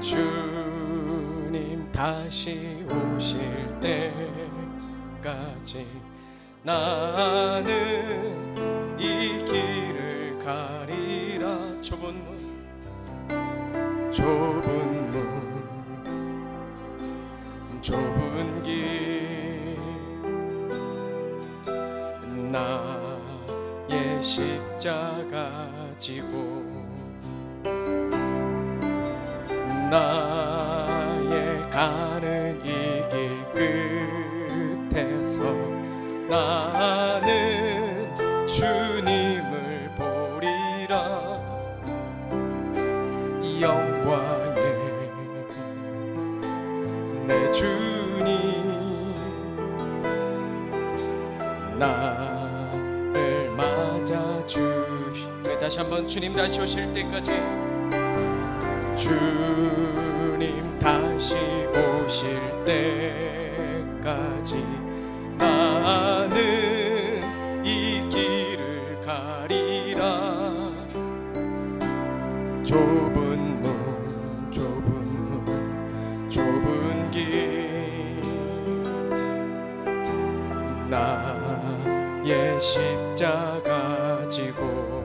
주님 다시 오실 때까지 나는 이 길을 가리라. 좁은 길 나의 십자가 지고 나의 가는 이 길 끝에서 나는 주님을 보리라. 영광의 내 주님 나를 맞아주시. 다시 한번 주님 다시 오실 때까지, 주님 다시 오실 때까지 나는 이 길을 가리라. 좁은 길 나의 십자가 지고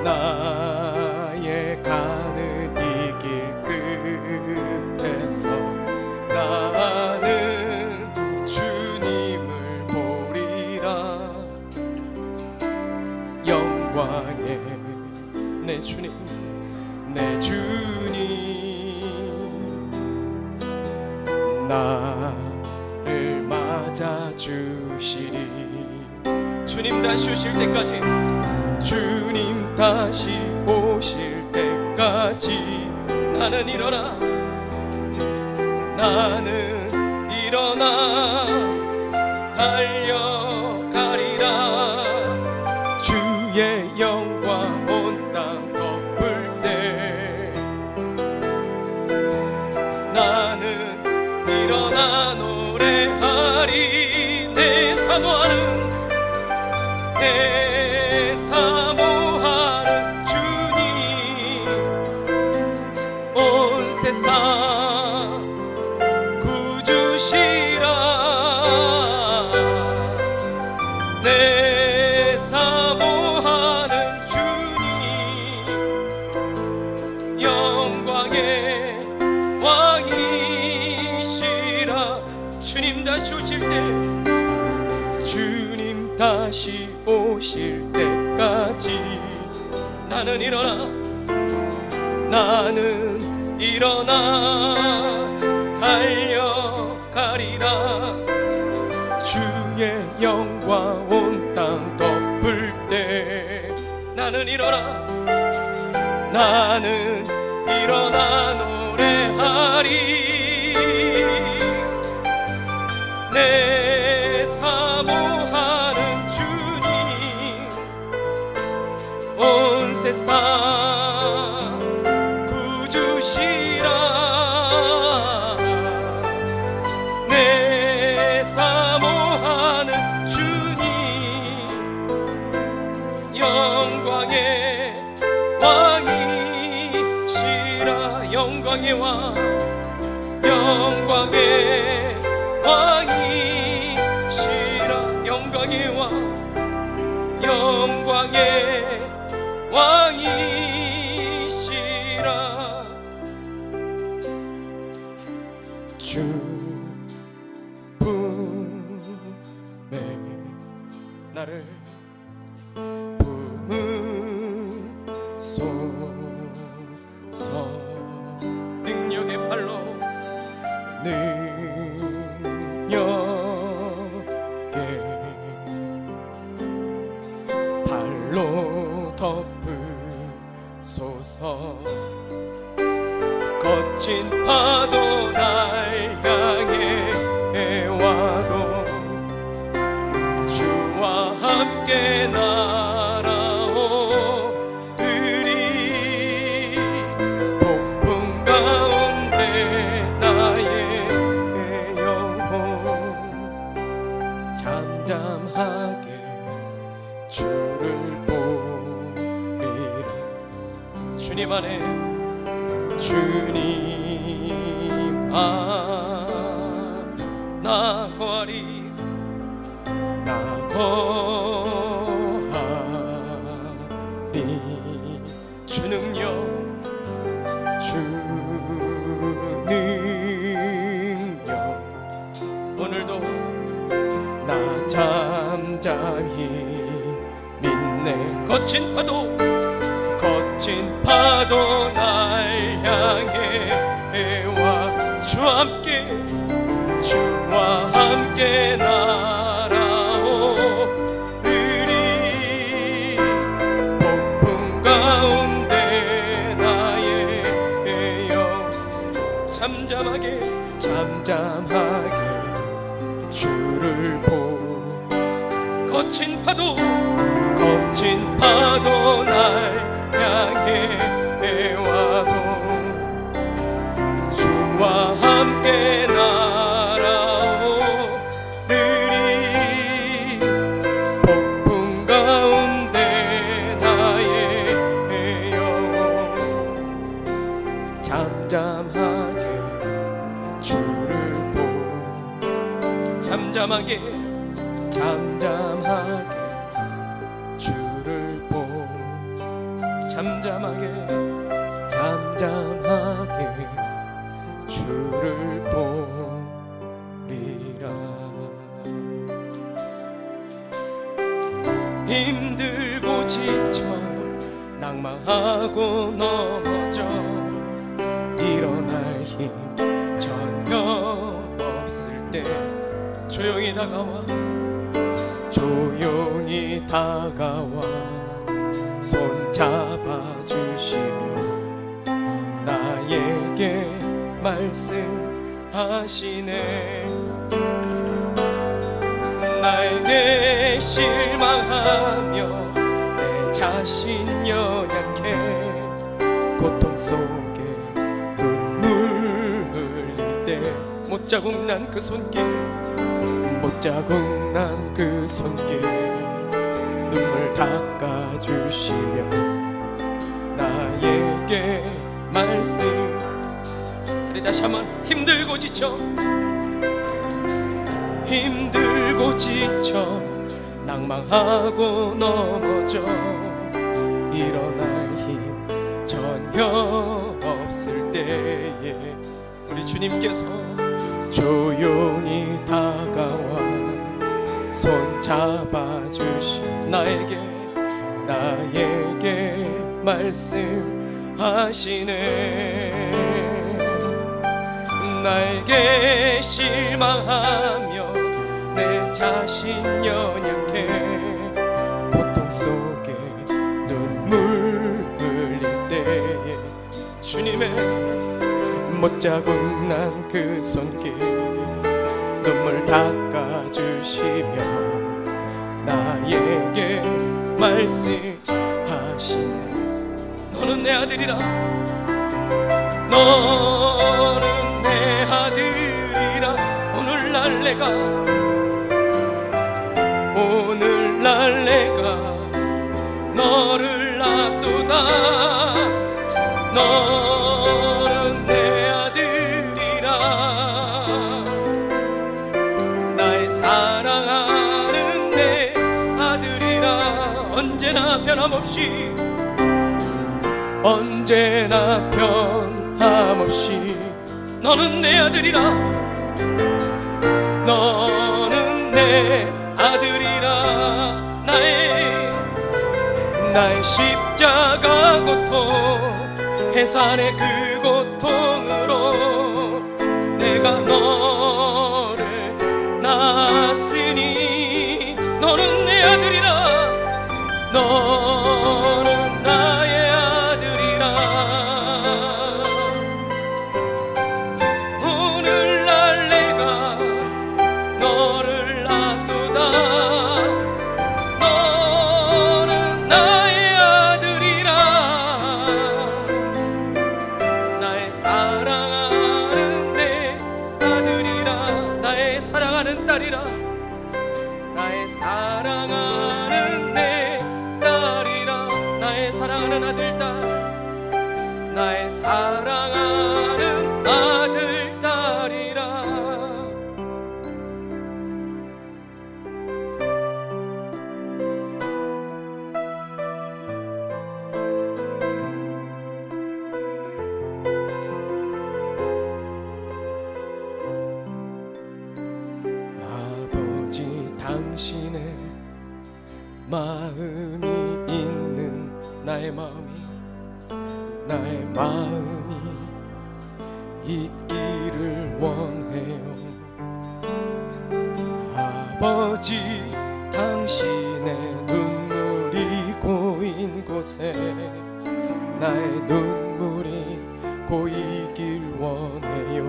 나의 가는 이 길 끝에서 나는 주님을 보리라. 영광의 내 주님 나를 맞아주시리. 주님 다시 오실 때까지, 주님 다시 오실 때까지 나는 일어나 달려가리라. 주의 영광 온 땅 덮을 때 나는 일어나 노래하리. 내 사모하는 주님 온 세상 구주시라. 내 사모하는 주님 영광의 왕이시라. 주님 다시 오실 때, 주님 다시 오실 때까지 나는 일어나 달려가리라. 주의 영광 온 땅 덮을 때 나는 일어나 노래하리. 내 사모하는 주님 온 세상 구주시라. 내 사모하는 주님 영광의 왕이시라. 영광의 왕 왕이시라. 영광의 왕이시라. 주품에 나를 품으소서. 능력의 발로 덮으소서. 거친 파도 날 향해 와도 주와 함께 날아오리. 폭풍 가운데 나의 영혼 잠잠하게 주를 보리라. 주님 안에 주님 나 거하리 나 거하리 주 능력 주 능력 오늘도 나 잠잠히 믿네 거친 파도 날 향해 와 주와 함께 날아오르리 폭풍 가운데 나의 영 잠잠하게 주를 거친 파도 날 향해 와도 주와 함께 날아오르리 폭풍 가운데 나의 영혼 잠잠하게 주를 잠잠하게 주를 잠잠하게 주를 보리라 힘들고 지쳐 낭망하고 넘어져 일어날 힘 전혀 없을 때 조용히 다가와 손 잡아주시며 나에게 말씀하시네 나에게 실망하며 내 자신 연약해 고통 속에 눈물 흘릴 때 못자국 난 그 손길 눈물 닦아주시며 나에게 말씀 우리 다시 한번 힘들고 지쳐 낭망하고 넘어져 일어날 힘 전혀 없을 때에 우리 주님께서 조용히 다가와 손 잡아주신 나에게 말씀하시네 나에게 실망하며 내 자신 연약해 고통 속에 눈물 흘릴 때에 주님의 못자국 난 그 손길 눈물 닦아주시며 나에게 말씀하시네 너는 내 아들이라 오늘날 내가 너를 놔두다 너는 내 아들이라 나의 사랑하는 내 아들이라 언제나 변함없이 너는 내 아들이라 너는 내 아들이라 나의 십자가 고통 해산의 그 고통으로 내가 너를 낳았으니 너는 내 아들이라 너는 나의 아들이라 오늘날 내가 너를 놔두다 너는 나의 아들이라 나의 사랑하는 내 아들이라 나의 사랑하는 딸이라 나의 사랑하는 내 딸이라 나의 사랑하는 아들 딸 나의 사랑하는 아들 딸이라. 아버지 당신의 마음이 있는 나의 마음이 있기를 원해요. 아버지 당신의 눈물이 고인 곳에 나의 눈물이 고이길 원해요.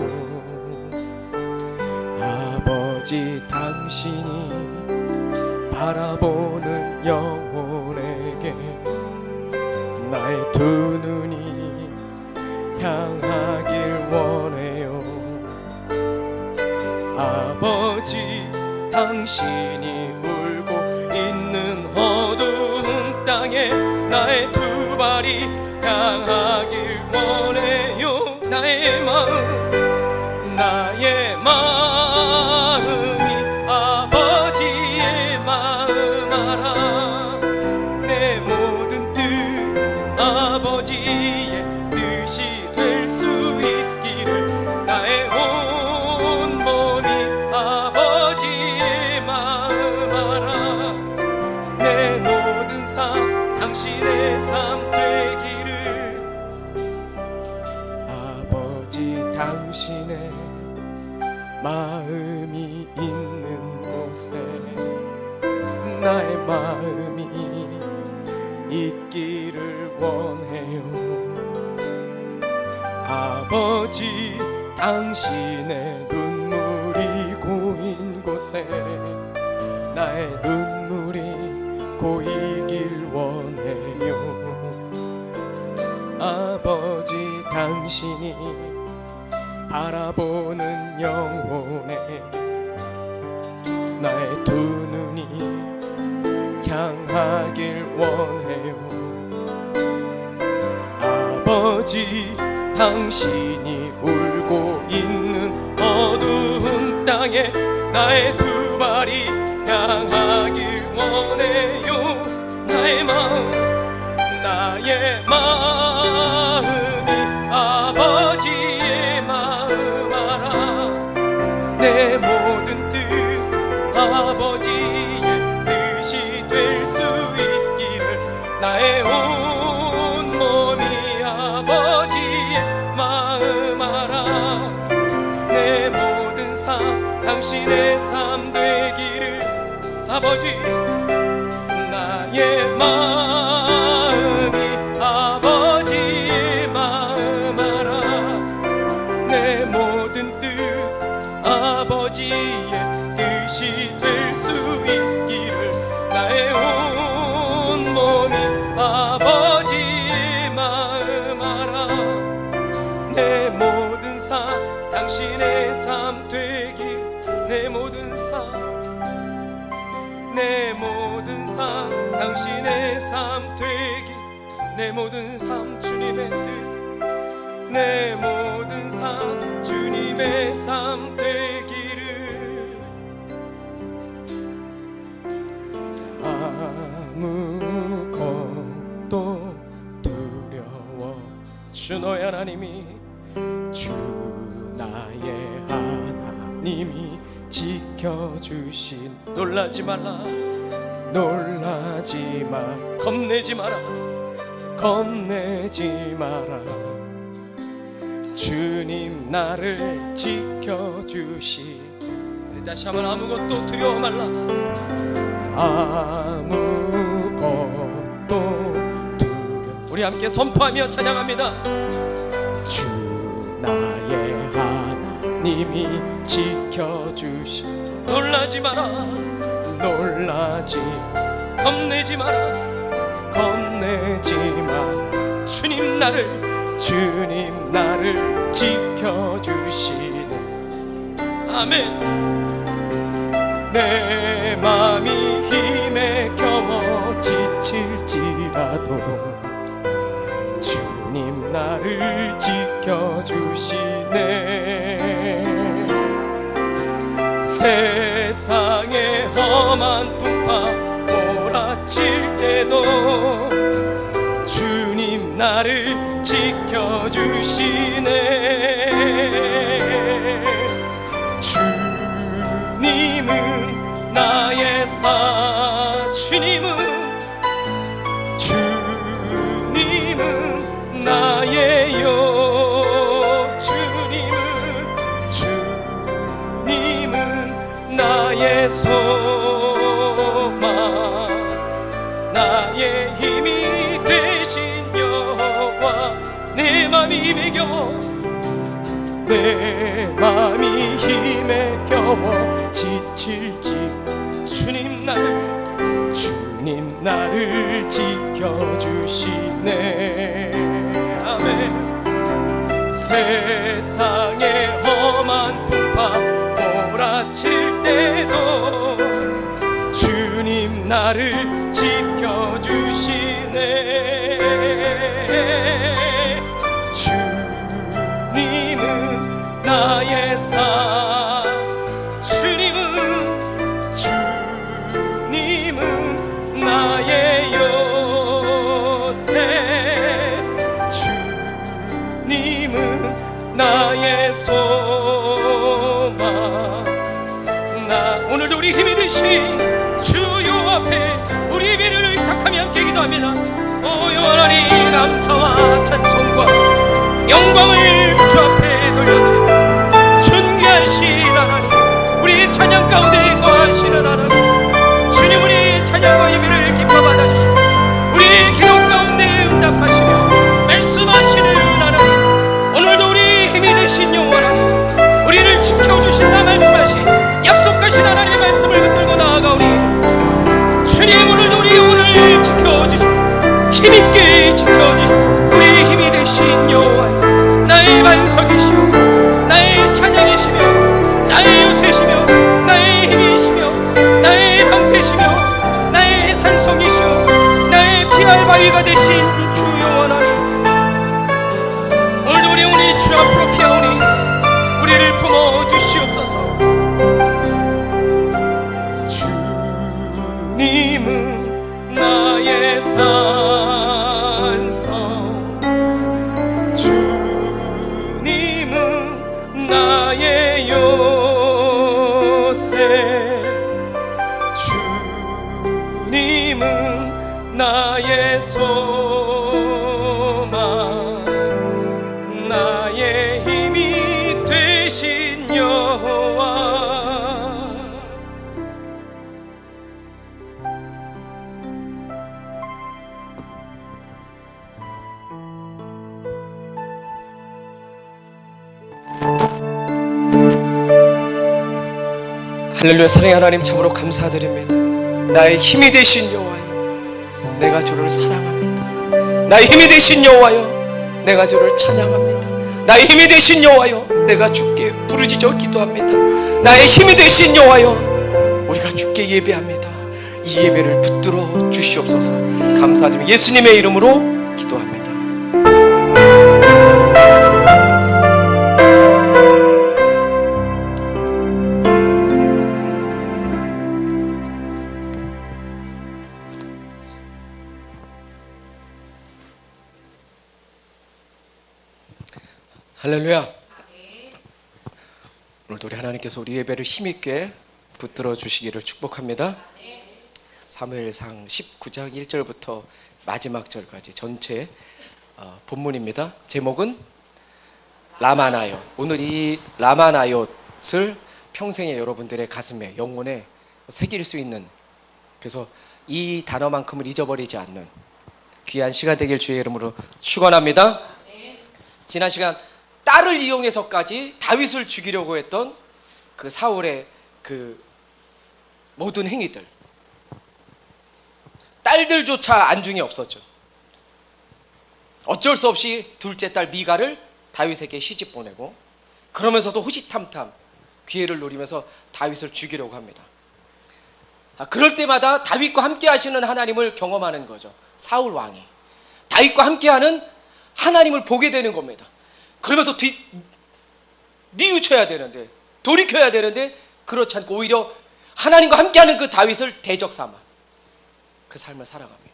아버지 당신이 바라보는 영혼에게 나의 두 눈이 향하길 원해요. 아버지 당신이 울고 있는 어두운 땅에 나의 두 발이 향하길 원해요. 나의 마음이 아버지의 마음 알아. 내 모든 뜻 아버지의 뜻이 될 수 있기를 나의 온 몸이 아버지의 마음 알아. 내 모든 삶 당신의 삶 되기를. 아버지 당신의 마음이 있는 곳에 나의 마음이 있기를 원해요. 아버지 당신의 눈물이 고인 곳에 나의 눈물이 고이길 원해요. 아버지 당신이 바라보는 영혼에게 나의 두 눈이 향하길 원해요. 아버지 당신이 울고 있는 어두운 땅에 나의 두 발이 향하길 원해요. 나의 마음이 아버지의 마음 알아. 내 모든 뜻 아버지의 뜻이 될 수 있기를 나의 온 몸이 아버지의 마음 알아. 내 모든 삶 당신의 삶 되기를. 아버지 나의 마음이 아버지의 마음 알아. 내 모든 뜻 아버지의 뜻이 될 수 있기를 나의 온 몸이 아버지의 마음 알아. 내 모든 삶 당신의 삶 되길. 내 모든 삶 당신의 삶 되길. 내 모든 삶 주님의 뜻. 내 모든 삶 주님의 삶 되기를. 아무것도 두려워 주 너의 하나님이 주 나의 하나님이 지켜주신. 놀라지 말라 놀라지 마. 겁내지 마라 겁내지 마라. 주님 나를 지켜주시. 다시 한번 아무것도 두려워 말라. 아무것도 두려워. 우리 함께 선포하며 찬양합니다. 주 나의 하나님이 지켜주시. 놀라지 마라 놀라지 겁내지 마라 겁내지 마. 주님 나를 지켜주시네. 아멘. 내 맘이 힘에 겨워 지칠지라도 주님 나를 지켜주시네. 세상의 험한 풍파 몰아칠 때도 주님 나를 지켜주시네. 주님은 나의 주님은 나의요. 주님은 나의 소망, 나의 힘이 되신 여호와. 내 맘이 힘에 겨워 지칠지 주님 나를 지켜주시네. 아멘. 세상의 험한 풍파 몰아칠 때도 주님 나를 지켜주시네. 주님은 나의 주님은 나의 요새. 주님은 나의 소망. 오늘도 우리 힘이 되신 주요 앞에 우리 예배를 의탁하며 함께 기도합니다. 오 하나님, 감사와 찬송과 영광을 주 앞에 돌려드립니다. 존귀하신 하나님, 우리 찬양 가운데 거하시는 하나님, 주님 우리 찬양과 예배를 기뻐 받아주시고 우리 기도 가운데 응답하시며 말씀하시는 하나님, 오늘도 우리 힘이 되신 여호와 하나님, 우리를 지켜주신다 말씀하신 약속하신 하나님의 말씀을 붙들고 나아가오니 주님, 오늘도 우리 영혼을 지켜주시고 힘있게 지켜주시고 우리 힘이 되신 여호와, 나의 반석이시오, 나의 찬양이시며 나의 요새시며 나의 힘이시며 나의 방패시며 나의 산성이시오, 나의 피할 바위가 되신 주 여호와 하나님, 오늘도 우리 영혼이 주 앞으로 피하오니 우리를 품어주시옵소서. 주님은 나의 산성, 주님은 나의 요새. 주님은 나의 소망, 나의 힘이 되신 여호와. 할렐루야. 사랑의 하나님, 참으로 감사드립니다. 나의 힘이 되신 여호와여, 내가 주를 사랑합니다. 나의 힘이 되신 여호와여, 내가 주를 찬양합니다. 나의 힘이 되신 여호와여, 내가 주께 부르짖어 기도합니다. 나의 힘이 되신 여호와여, 우리가 주께 예배합니다. 이 예배를 붙들어 주시옵소서. 감사드리며 예수님의 이름으로 기도합니다. 할렐루야. 오늘도 우리 하나님께서 우리 예배를 힘있게 붙들어 주시기를 축복합니다. 사무엘상 19장 1절부터 마지막 절까지 전체 본문입니다. 제목은 라마나옅. 오늘 이 라마나옅을 평생에 여러분들의 가슴에, 영혼에 새길 수 있는, 그래서 이 단어만큼을 잊어버리지 않는 귀한 시간 되길 주의 이름으로 축원합니다. 지난 시간 딸을 이용해서까지 다윗을 죽이려고 했던 그 사울의 그 모든 행위들, 딸들조차 안중에 없었죠. 어쩔 수 없이 둘째 딸 미갈을 다윗에게 시집 보내고, 그러면서도 호시탐탐 기회를 노리면서 다윗을 죽이려고 합니다. 그럴 때마다 다윗과 함께 하시는 하나님을 경험하는 거죠. 사울 왕이 다윗과 함께하는 하나님을 보게 되는 겁니다. 그러면서 뉘우쳐야 되는데, 돌이켜야 되는데 그렇지 않고 오히려 하나님과 함께하는 그 다윗을 대적 삼아 그 삶을 살아갑니다.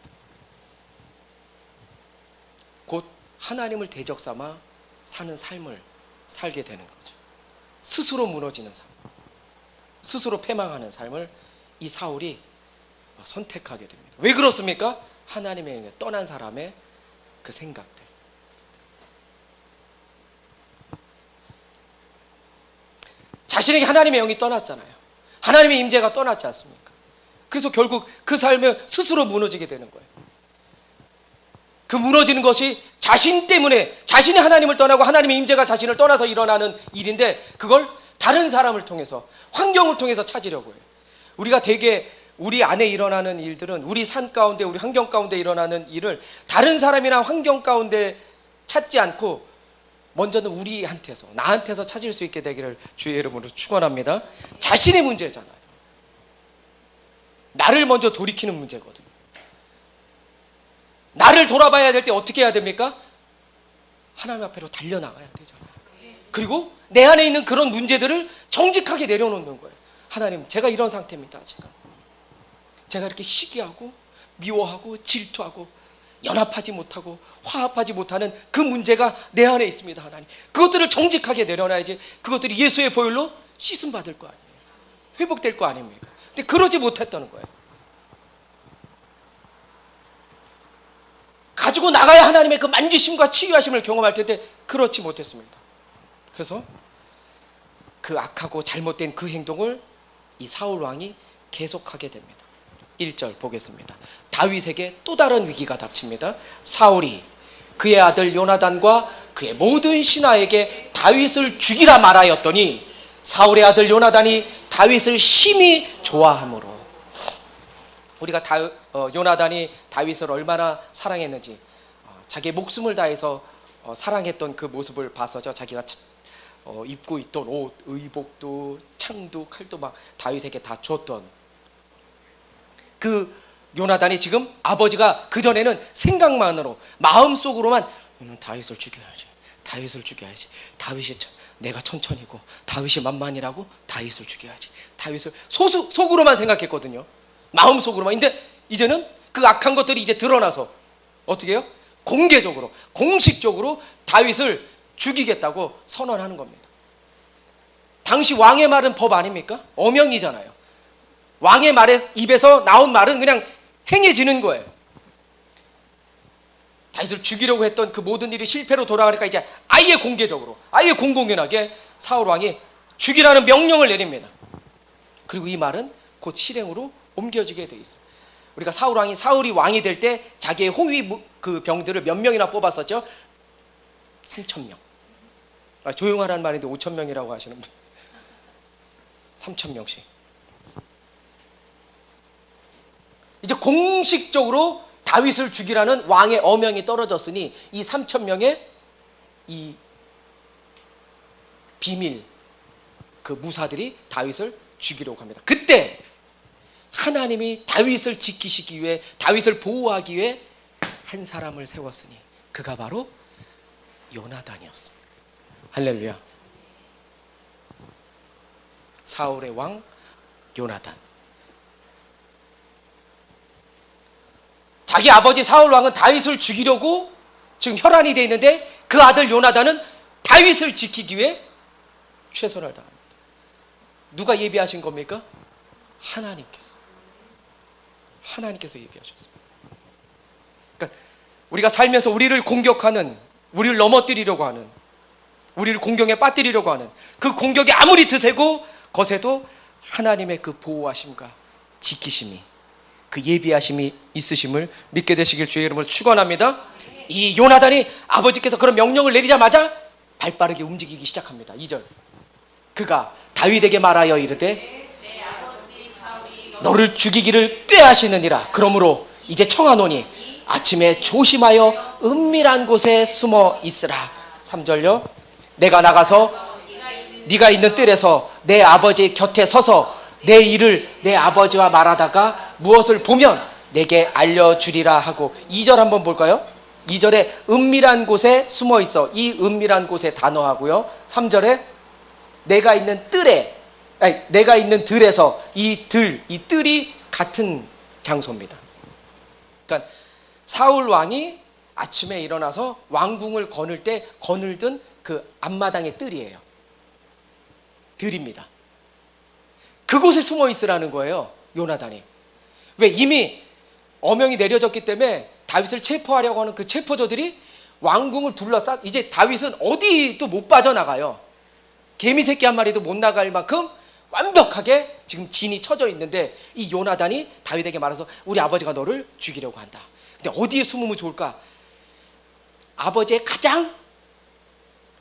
곧 하나님을 대적 삼아 사는 삶을 살게 되는 거죠. 스스로 무너지는 삶, 스스로 패망하는 삶을 이 사울이 선택하게 됩니다. 왜 그렇습니까? 하나님의 영에 떠난 사람의 그 생각들. 자신에게 하나님의 영이 떠났잖아요. 하나님의 임재가 떠났지 않습니까? 그래서 결국 그 삶에 스스로 무너지게 되는 거예요. 그 무너지는 것이 자신 때문에, 자신이 하나님을 떠나고 하나님의 임재가 자신을 떠나서 일어나는 일인데, 그걸 다른 사람을 통해서, 환경을 통해서 찾으려고 해요. 우리가 대개 우리 안에 일어나는 일들은, 우리 삶 가운데, 우리 환경 가운데 일어나는 일을 다른 사람이나 환경 가운데 찾지 않고 먼저는 우리한테서, 나한테서 찾을 수 있게 되기를 주의 이름으로 축원합니다. 자신의 문제잖아요. 나를 먼저 돌이키는 문제거든요. 나를 돌아봐야 될 때 어떻게 해야 됩니까? 하나님 앞으로 달려나가야 되잖아요. 그리고 내 안에 있는 그런 문제들을 정직하게 내려놓는 거예요. 하나님, 제가 이런 상태입니다. 제가 이렇게 시기하고 미워하고 질투하고 연합하지 못하고 화합하지 못하는 그 문제가 내 안에 있습니다. 하나님, 그것들을 정직하게 내려놔야지 그것들이 예수의 보혈로 씻음 받을 거 아니에요. 회복될 거 아닙니까? 근데 그러지 못했다는 거예요. 가지고 나가야 하나님의 그 만지심과 치유하심을 경험할 텐데 그렇지 못했습니다. 그래서 그 악하고 잘못된 그 행동을 이 사울 왕이 계속하게 됩니다. 1절 보겠습니다. 다윗에게 또 다른 위기가 닥칩니다. 사울이 그의 아들 요나단과 그의 모든 신하에게 다윗을 죽이라 말하였더니 사울의 아들 요나단이 다윗을 심히 좋아하므로. 우리가 요나단이 다윗을 얼마나 사랑했는지, 자기의 목숨을 다해서 사랑했던 그 모습을 봐서죠. 자기가 입고 있던 옷, 의복도 창도 칼도 막 다윗에게 다 줬던 그 요나단이 지금 아버지가 그전에는 생각만으로, 마음속으로만 다윗을 죽여야지, 다윗을 죽여야지, 다윗이 내가 천천히고 다윗이 만만이라고 다윗을 죽여야지, 다윗을 속으로만 생각했거든요. 마음속으로만. 근데 이제는 그 악한 것들이 이제 드러나서 어떻게 해요? 공개적으로, 공식적으로 다윗을 죽이겠다고 선언하는 겁니다. 당시 왕의 말은 법 아닙니까? 어명이잖아요. 왕의 말에, 입에서 나온 말은 그냥 행해지는 거예요. 다윗을 죽이려고 했던 그 모든 일이 실패로 돌아가니까 이제 아예 공개적으로, 아예 공공연하게 사울 왕이 죽이라는 명령을 내립니다. 그리고 이 말은 곧 실행으로 옮겨지게 돼 있어요. 우리가 사울이 왕이 될 때 자기의 호위 그 병들을 몇 명이나 뽑았었죠? 3,000명. 조용하라는 말인데 5,000명이라고 하시는 분. 3,000명씩. 이제 공식적으로 다윗을 죽이라는 왕의 어명이 떨어졌으니 이 3,000명의 이 비밀 그 무사들이 다윗을 죽이려고 합니다. 그때 하나님이 다윗을 지키시기 위해, 다윗을 보호하기 위해 한 사람을 세웠으니 그가 바로 요나단이었습니다. 할렐루야. 사울의 왕 요나단. 자기 아버지 사울 왕은 다윗을 죽이려고 지금 혈안이 되어 있는데 그 아들 요나단은 다윗을 지키기 위해 최선을 다합니다. 누가 예비하신 겁니까? 하나님께서 예비하셨습니다. 그러니까 우리가 살면서 우리를 공격하는, 우리를 넘어뜨리려고 하는, 우리를 공경에 빠뜨리려고 하는 그 공격이 아무리 드세고 거세도 하나님의 그 보호하심과 지키심이, 그 예비하심이 있으심을 믿게 되시길 주의 이름으로 축원합니다. 이 요나단이 아버지께서 그런 명령을 내리자마자 발빠르게 움직이기 시작합니다. 2절. 그가 다윗에게 말하여 이르되 너를 죽이기를 꾀하시느니라. 그러므로 이제 청하노니 아침에 조심하여 은밀한 곳에 숨어 있으라. 3절요. 내가 나가서 네가 있는 뜰에서 내 아버지 곁에 서서 내 일을 내 아버지와 말하다가 무엇을 보면 내게 알려주리라 하고. 2절 한번 볼까요? 2절에 은밀한 곳에 숨어 있어. 이 은밀한 곳의 단어하고요. 3절에 내가 있는 뜰에, 아니, 내가 있는 들에서, 이 뜰이 같은 장소입니다. 그러니까 사울 왕이 아침에 일어나서 왕궁을 거닐 때 거늘던 그 앞마당의 뜰이에요. 들입니다. 그곳에 숨어 있으라는 거예요, 요나단이. 왜? 이미 어명이 내려졌기 때문에 다윗을 체포하려고 하는 그 체포조들이 왕궁을 둘러싸, 이제 다윗은 어디도 못 빠져나가요. 개미 새끼 한 마리도 못 나갈 만큼 완벽하게 지금 진이 쳐져 있는데, 이 요나단이 다윗에게 말해서 우리 아버지가 너를 죽이려고 한다. 근데 어디에 숨으면 좋을까? 아버지의 가장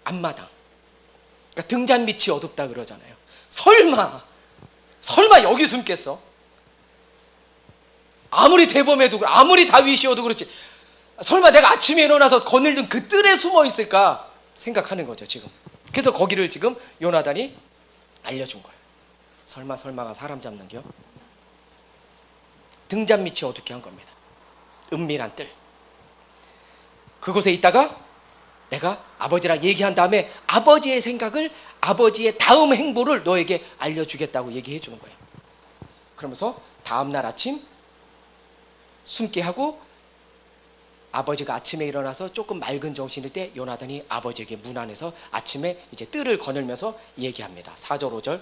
앞마당. 그러니까 등잔 밑이 어둡다 그러잖아요. 설마 여기 숨겠어? 아무리 대범해도, 아무리 다윗이어도 그렇지, 설마 내가 아침에 일어나서 거닐던 그 뜰에 숨어 있을까 생각하는 거죠, 지금. 그래서 거기를 지금 요나단이 알려준 거예요. 설마가 사람 잡는겨? 등잔 밑이 어둡게 한 겁니다. 은밀한 뜰. 그곳에 있다가 내가 아버지랑 얘기한 다음에 아버지의 생각을, 아버지의 다음 행보를 너에게 알려주겠다고 얘기해 주는 거예요. 그러면서 다음날 아침 숨게 하고, 아버지가 아침에 일어나서 조금 맑은 정신일 때 요나단이 아버지에게 문 안에서 아침에 이제 뜰을 거닐면서 얘기합니다. 4절 5절.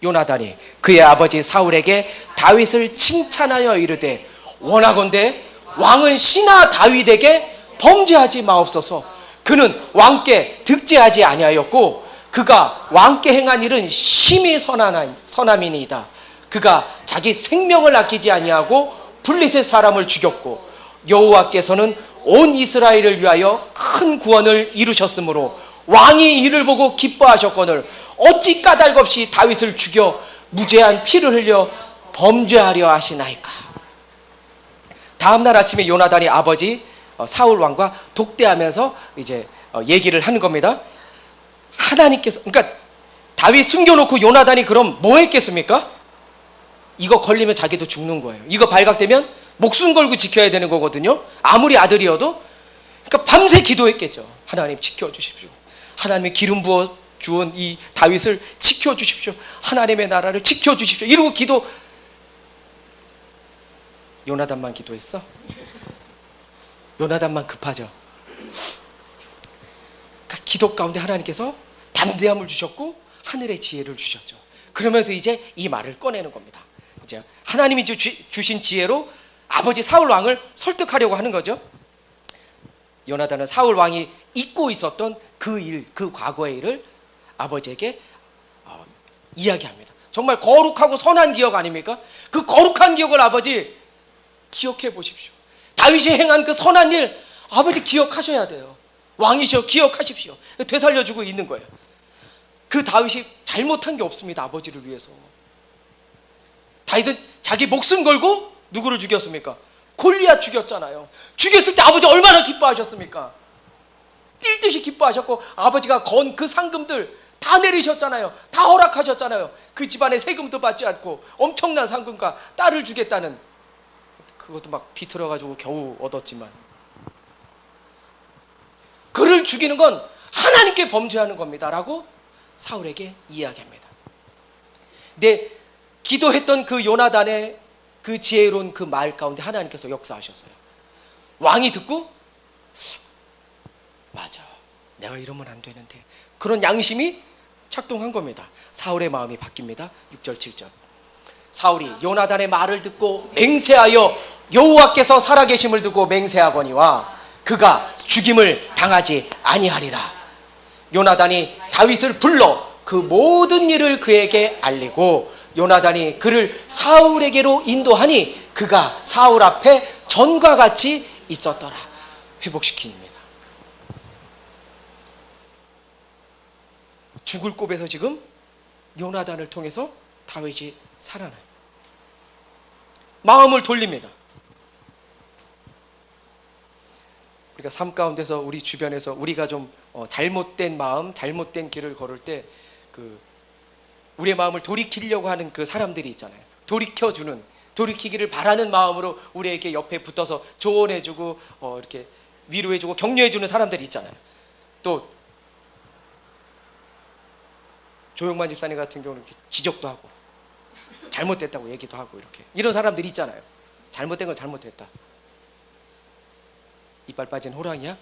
요나단이 그의 아버지 사울에게 다윗을 칭찬하여 이르되 원하건대 왕은 신하 다윗에게 범죄하지 마옵소서. 그는 왕께 득죄하지 아니하였고 그가 왕께 행한 일은 심히 선함이니이다. 그가 자기 생명을 아끼지 아니하고 블릿의 사람을 죽였고 여호와께서는 온 이스라엘을 위하여 큰 구원을 이루셨으므로 왕이 이를 보고 기뻐하셨거늘 어찌 까닭 없이 다윗을 죽여 무죄한 피를 흘려 범죄하려 하시나이까. 다음날 아침에 요나단이 아버지 사울 왕과 독대하면서 이제 얘기를 하는 겁니다. 하나님께서, 그러니까 다윗 숨겨놓고 요나단이 그럼 뭐 했겠습니까? 이거 걸리면 자기도 죽는 거예요. 이거 발각되면 목숨 걸고 지켜야 되는 거거든요. 아무리 아들이어도. 그러니까 밤새 기도했겠죠. 하나님 지켜주십시오. 하나님의 기름 부어 주은 이 다윗을 지켜주십시오. 하나님의 나라를 지켜주십시오. 이러고 기도. 요나단만 기도했어? 요나단만 급하죠. 그 기도 가운데 하나님께서 담대함을 주셨고 하늘의 지혜를 주셨죠. 그러면서 이제 이 말을 꺼내는 겁니다. 이제 하나님이 주신 지혜로 아버지 사울 왕을 설득하려고 하는 거죠. 요나단은 사울 왕이 잊고 있었던 그 일, 그 과거의 일을 아버지에게 이야기합니다. 정말 거룩하고 선한 기억 아닙니까? 그 거룩한 기억을 아버지 기억해 보십시오. 다윗이 행한 그 선한 일 아버지 기억하셔야 돼요. 왕이시여 기억하십시오. 되살려주고 있는 거예요. 그 다윗이 잘못한 게 없습니다. 아버지를 위해서. 다윗은 자기 목숨 걸고 누구를 죽였습니까? 골리앗 죽였잖아요. 죽였을 때 아버지 얼마나 기뻐하셨습니까? 뛸 듯이 기뻐하셨고 아버지가 건 그 상금들 다 내리셨잖아요. 다 허락하셨잖아요. 그 집안의 세금도 받지 않고 엄청난 상금과 딸을 주겠다는, 그것도 막 비틀어가지고 겨우 얻었지만, 그를 죽이는 건 하나님께 범죄하는 겁니다 라고 사울에게 이야기합니다. 내 기도했던 그 요나단의 그 지혜로운 그 말 가운데 하나님께서 역사하셨어요. 왕이 듣고 맞아, 내가 이러면 안 되는데, 그런 양심이 작동한 겁니다. 사울의 마음이 바뀝니다. 6절 7절. 사울이 요나단의 말을 듣고 맹세하여 여호와께서 살아계심을 두고 맹세하거니와 그가 죽임을 당하지 아니하리라. 요나단이 다윗을 불러 그 모든 일을 그에게 알리고 요나단이 그를 사울에게로 인도하니 그가 사울 앞에 전과 같이 있었더라. 회복시킵니다. 죽을 곱에서 지금 요나단을 통해서 다윗이 살아나요. 마음을 돌립니다. 우리가 삶 가운데서 우리 주변에서 우리가 좀 잘못된 마음, 잘못된 길을 걸을 때 우리의 마음을 돌이키려고 하는 그 사람들이 있잖아요. 돌이키기를 바라는 마음으로 우리에게 옆에 붙어서 조언해주고 이렇게 위로해주고 격려해주는 사람들이 있잖아요. 또 조용만 집사님 같은 경우는 이렇게 지적도 하고 잘못됐다고 얘기도 하고 이렇게 이런 사람들이 있잖아요. 잘못된 건 잘못됐다. 이빨 빠진 호랑이야?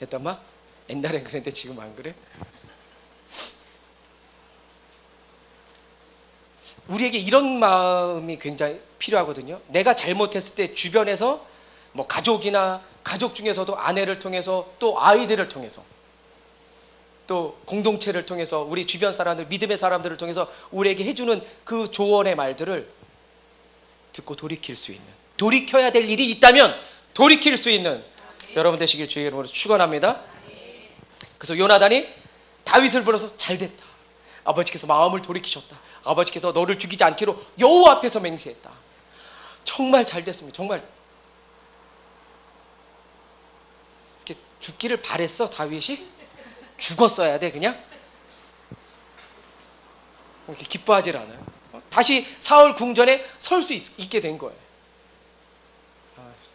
했단 마? 옛날엔 그랬는데 지금 안 그래? 우리에게 이런 마음이 굉장히 필요하거든요. 내가 잘못했을 때 주변에서 뭐 가족이나 가족 중에서도 아내를 통해서 또 아이들을 통해서 또 공동체를 통해서 우리 주변 사람들, 믿음의 사람들을 통해서 우리에게 해주는 그 조언의 말들을 듣고 돌이킬 수 있는, 돌이켜야 될 일이 있다면 돌이킬 수 있는 여러분 되시길 주의 이름으로 축원합니다. 그래서 요나단이 다윗을 불러서 잘됐다. 아버지께서 마음을 돌이키셨다. 아버지께서 너를 죽이지 않기로 여호와 앞에서 맹세했다. 정말 잘됐습니다. 정말 이렇게 죽기를 바랬어 다윗이? 죽었어야 돼 그냥? 이렇게 기뻐하질 않아요. 다시 사울 궁전에 설 수 있게 된 거예요.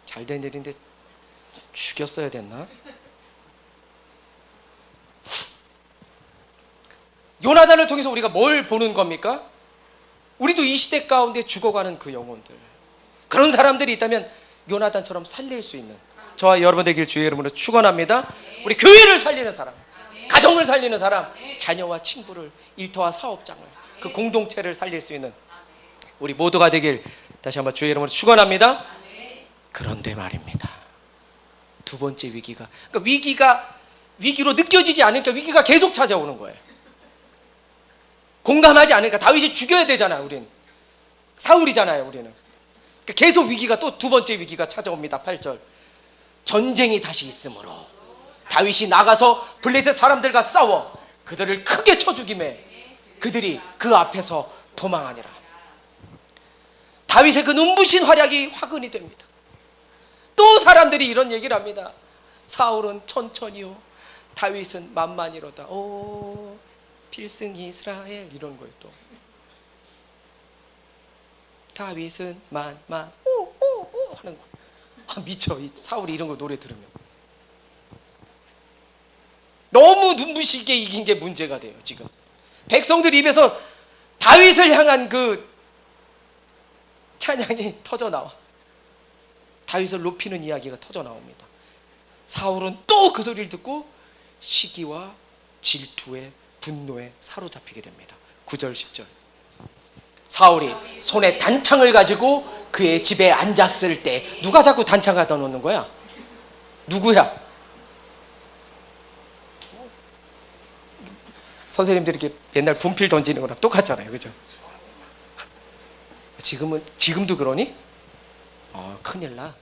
잘된 일인데 죽였어야 됐나? 요나단을 통해서 우리가 뭘 보는 겁니까? 우리도 이 시대 가운데 죽어가는 그 영혼들, 그런 사람들이 있다면 요나단처럼 살릴 수 있는 저와 여러분 되길 주의 이름으로 축원합니다. 우리 교회를 살리는 사람, 가정을 살리는 사람, 자녀와 친구를, 일터와 사업장을, 그 공동체를 살릴 수 있는 우리 모두가 되길 다시 한번 주의 이름으로 축원합니다. 그런데 말입니다, 두 번째 위기가, 그러니까 위기로 느껴지지 않으니까 위기가 계속 찾아오는 거예요. 공감하지 않으니까 다윗이 죽여야 되잖아요. 우리는 사울이잖아요. 우리는 계속 위기가, 또 두 번째 위기가 찾아옵니다. 8절, 전쟁이 다시 있으므로 다윗이 나가서 블레셋 사람들과 싸워 그들을 크게 쳐 죽이매 그들이 그 앞에서 도망하니라. 다윗의 그 눈부신 활약이 화근이 됩니다. 또 사람들이 이런 얘기를 합니다. 사울은 천천히요, 다윗은 만만이로다. 오 필승 이스라엘, 이런 거예요. 또 다윗은 만만 오오오 하는 거. 미쳐. 이 사울이 이런 거 노래 들으면 너무 눈부시게 이긴 게 문제가 돼요. 지금 백성들 입에서 다윗을 향한 그 찬양이 터져 나와. 다윗을 높이는 이야기가 터져 나옵니다. 사울은 또 그 소리를 듣고 시기와 질투에, 분노에 사로잡히게 됩니다. 9절 10절, 사울이 손에 단창을 가지고 그의 집에 앉았을 때, 누가 자꾸 단창 갖다 놓는 거야? 누구야? 선생님들이 이렇게 옛날 분필 던지는 거랑 똑같잖아요. 그죠? 지금도 그러니? 큰일 나.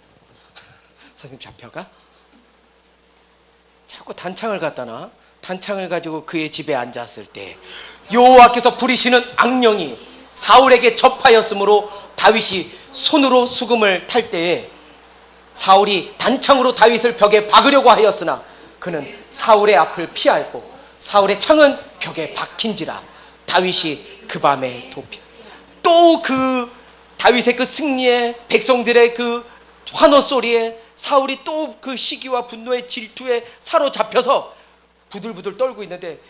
선생님 잡혀가? 자꾸 단창을 갖다 놔. 단창을 가지고 그의 집에 앉았을 때 여호와께서 부리시는 악령이 사울에게 접하였으므로 다윗이 손으로 수금을 탈 때에 사울이 단창으로 다윗을 벽에 박으려고 하였으나 그는 사울의 앞을 피하였고 사울의 창은 벽에 박힌지라 다윗이 그 밤에 도피. 또 그 다윗의 그 승리에, 백성들의 그 환호 소리에 사울이 또 그 시기와 분노의 질투에 사로잡혀서 부들부들 떨고 있는데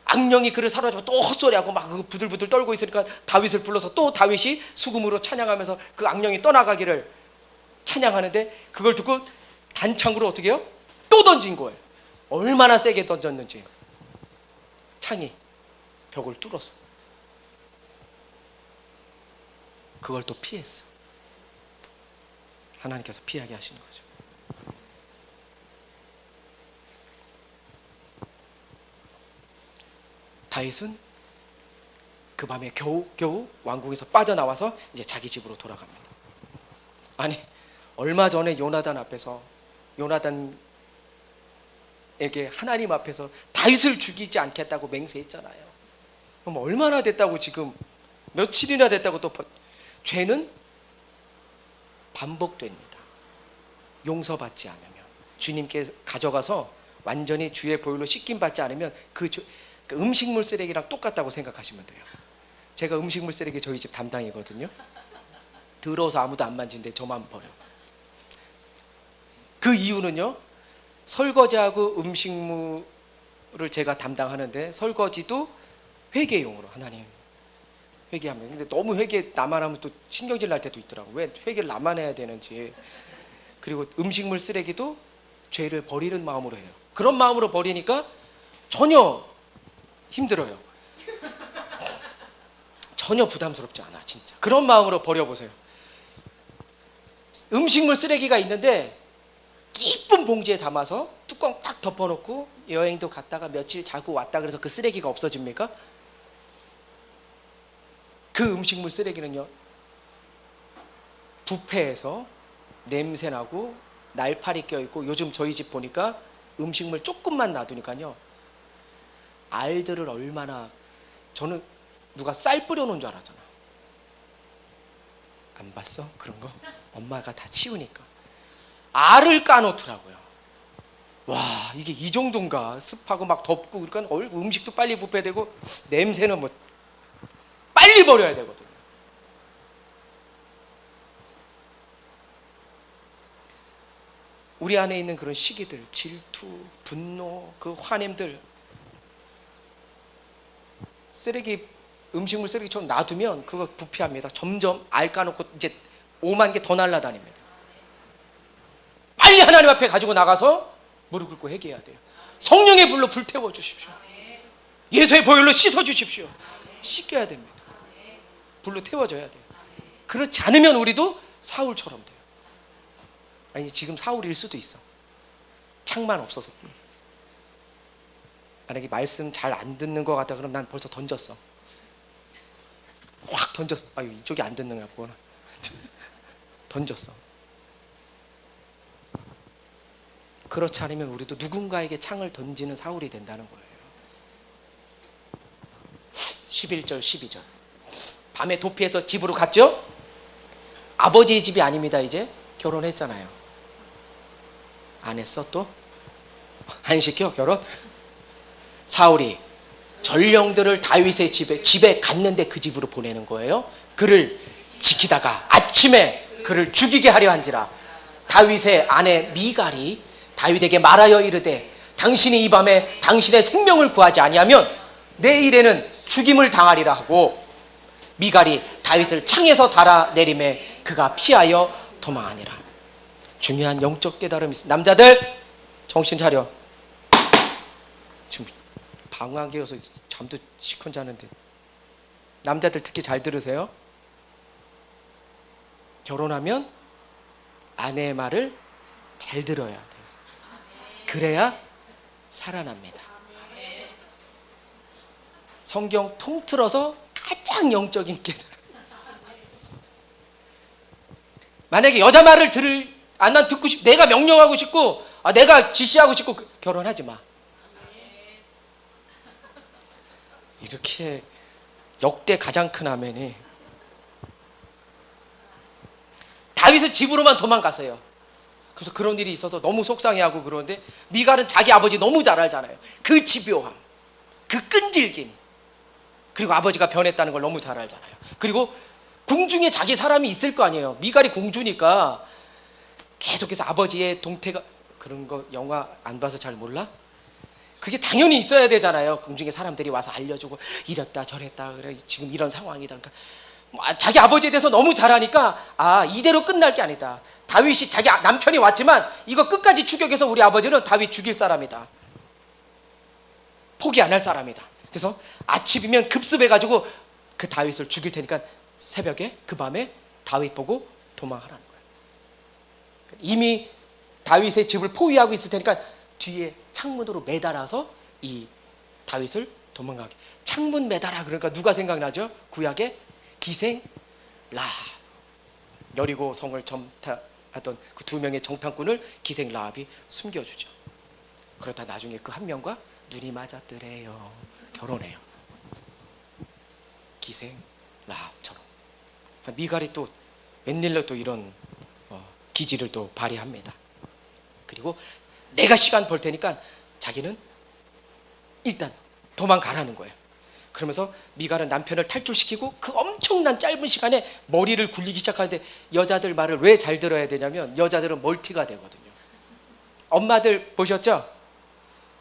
악령이 그를 사로잡아 또 헛소리하고 막 부들부들 떨고 있으니까 다윗을 불러서 또 다윗이 수금으로 찬양하면서 그 악령이 떠나가기를 찬양하는데, 그걸 듣고 단창으로 어떻게 해요? 또 던진 거예요. 얼마나 세게 던졌는지 창이 벽을 뚫었어. 그걸 또 피했어. 하나님께서 피하게 하시는 거죠. 다윗은 그 밤에 겨우 왕궁에서 빠져나와서 이제 자기 집으로 돌아갑니다. 아니, 얼마 전에 요나단 앞에서, 요나단에게 하나님 앞에서 다윗을 죽이지 않겠다고 맹세했잖아요. 그럼 얼마나 됐다고, 지금 며칠이나 됐다고 또. 죄는 반복됩니다. 용서받지 않으면, 주님께 가져가서 완전히 주의 보혈로 씻김받지 않으면 그 음식물 쓰레기랑 똑같다고 생각하시면 돼요. 제가 음식물 쓰레기 저희 집 담당이거든요. 더러워서 아무도 안 만지는데 저만 버려. 그 이유는요, 설거지하고 음식물을 제가 담당하는데 설거지도 회개용으로 하나님 회개하면. 근데 너무 회개 나만 하면 또 신경질 날 때도 있더라고. 왜 회개를 나만 해야 되는지. 그리고 음식물 쓰레기도 죄를 버리는 마음으로 해요. 그런 마음으로 버리니까 전혀 힘들어요. 전혀 부담스럽지 않아 진짜. 그런 마음으로 버려보세요. 음식물 쓰레기가 있는데 이쁜 봉지에 담아서 뚜껑 딱 덮어놓고 여행도 갔다가 며칠 자고 왔다 그래서 그 쓰레기가 없어집니까? 그 음식물 쓰레기는요, 부패해서 냄새나고 날파리 껴있고, 요즘 저희 집 보니까 음식물 조금만 놔두니까요 알들을 얼마나, 저는 누가 쌀 뿌려놓은 줄 알았잖아. 안 봤어? 그런 거? 엄마가 다 치우니까 알을 까놓더라고요. 와, 이게 이 정도인가. 습하고 막 덥고 그러니까 음식도 빨리 부패되고 냄새는 뭐 빨리 버려야 되거든요. 우리 안에 있는 그런 시기들, 질투, 분노, 그 화냄들, 쓰레기, 음식물 쓰레기처럼 놔두면 그거 부패합니다. 점점 알 까놓고 이제 5만 개 더 날라다닙니다. 빨리 하나님 앞에 가지고 나가서 무릎 꿇고 회개해야 돼요. 성령의 불로 불태워 주십시오. 예수의 보혈로 씻어 주십시오. 씻겨야 됩니다. 불로 태워져야 돼요. 그렇지 않으면 우리도 사울처럼 돼요. 아니, 지금 사울일 수도 있어. 창만 없어서. 만약에 말씀 잘 안 듣는 것 같다 그러면 난 벌써 던졌어. 확 던졌어. 아유, 이쪽이 안 듣는가 보구나. 던졌어. 그렇지 않으면 우리도 누군가에게 창을 던지는 사울이 된다는 거예요. 11절 12절. 밤에 도피해서 집으로 갔죠? 아버지의 집이 아닙니다. 이제 결혼했잖아요. 안 했어 또? 안 시켜 결혼? 사울이 전령들을 다윗의 집에 갔는데 그 집으로 보내는 거예요. 그를 지키다가 아침에 그를 죽이게 하려 한지라. 다윗의 아내 미갈이 다윗에게 말하여 이르되 당신이 이 밤에 당신의 생명을 구하지 아니하면 내일에는 죽임을 당하리라 하고, 미갈이 다윗을 창에서 달아내림에 그가 피하여 도망하니라. 중요한 영적 깨달음이 있습니다. 남자들 정신 차려. 지금 방학이어서 잠도 시컨 자는데, 남자들 특히 잘 들으세요. 결혼하면 아내의 말을 잘 들어야 돼요. 그래야 살아납니다. 성경 통틀어서 가장 영적인 깨달음. 만약에 여자 말을 난 듣고 싶, 내가 명령하고 싶고, 내가 지시하고 싶고, 결혼하지 마. 이렇게 역대 가장 큰 아멘이. 다윗은 집으로만 도망갔어요. 그래서 그런 일이 있어서 너무 속상해하고 그러는데, 미갈은 자기 아버지 너무 잘 알잖아요. 그 집요함, 그 끈질김, 그리고 아버지가 변했다는 걸 너무 잘 알잖아요. 그리고 궁중에 자기 사람이 있을 거 아니에요. 미갈이 공주니까 계속해서 아버지의 동태가, 그런 거 영화 안 봐서 잘 몰라? 그게 당연히 있어야 되잖아요. 궁중에 사람들이 와서 알려주고 이랬다 저랬다, 그래 지금 이런 상황이다. 그러니까 자기 아버지에 대해서 너무 잘 아니까 이대로 끝날 게 아니다. 다윗이 자기 남편이 왔지만 이거 끝까지 추격해서 우리 아버지는 다윗 죽일 사람이다. 포기 안 할 사람이다. 그래서 아침이면 급습해가지고 그 다윗을 죽일 테니까 새벽에 그 밤에 다윗 보고 도망하라는 거예요. 이미 다윗의 집을 포위하고 있을 테니까 뒤에 창문으로 매달아서 이 다윗을 도망가게. 창문 매달아 그러니까 누가 생각나죠? 구약에 기생 라합, 여리고 성을 점타하던 그 두 명의 정탐꾼을 기생 라합이 숨겨주죠. 그러다 나중에 그 한 명과 눈이 맞았더래요. 결혼해요. 기생 라합처럼. 미갈이 또 웬일로 또 이런 기질을 또 발휘합니다. 그리고 내가 시간 벌 테니까 자기는 일단 도망가라는 거예요. 그러면서 미갈은 남편을 탈출시키고 그 엄청난 짧은 시간에 머리를 굴리기 시작하는데, 여자들 말을 왜 잘 들어야 되냐면 여자들은 멀티가 되거든요. 엄마들 보셨죠?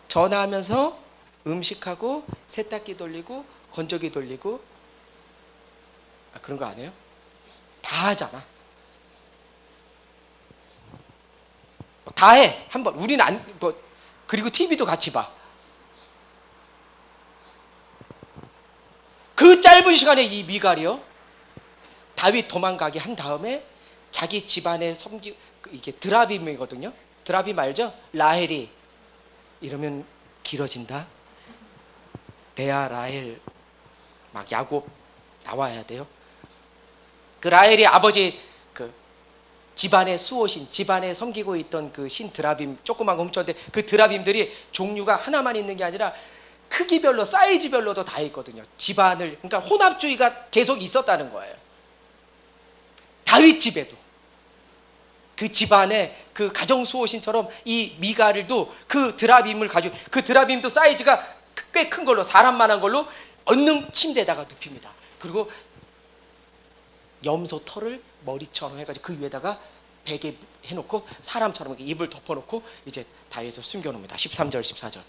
전화하면서 음식하고 세탁기 돌리고 건조기 돌리고 그런 거 안 해요? 다 하잖아. 다 해. 한번 우리는 안 그리고 TV도 같이 봐. 그 짧은 시간에 이 미갈이요, 다윗 도망가게 한 다음에 자기 집안에 이게 드라빔이거든요. 드라빔 알죠? 라헬이 이러면 길어진다. 레아, 라헬, 막 야곱 나와야 돼요. 그 라헬이 아버지 그 집안의 수호신, 집안에 섬기고 있던 그 신 드라빔 조그만 거 훔쳤는데 그 드라빔들이 종류가 하나만 있는 게 아니라 크기별로 사이즈별로도 다 있거든요. 집안을, 그러니까 혼합주의가 계속 있었다는 거예요. 다윗 집에도 그 집안에 그 가정 수호신처럼 이 미갈도 그 드라빔을 가지고, 그 드라빔도 사이즈가 꽤 큰 걸로, 사람만한 걸로 얻는 침대에다가 눕힙니다. 그리고 염소 털을 머리처럼 해가지고 그 위에다가 베개 해놓고 사람처럼 입을 덮어놓고 이제 다윗을 숨겨놓습니다. 13절 14절.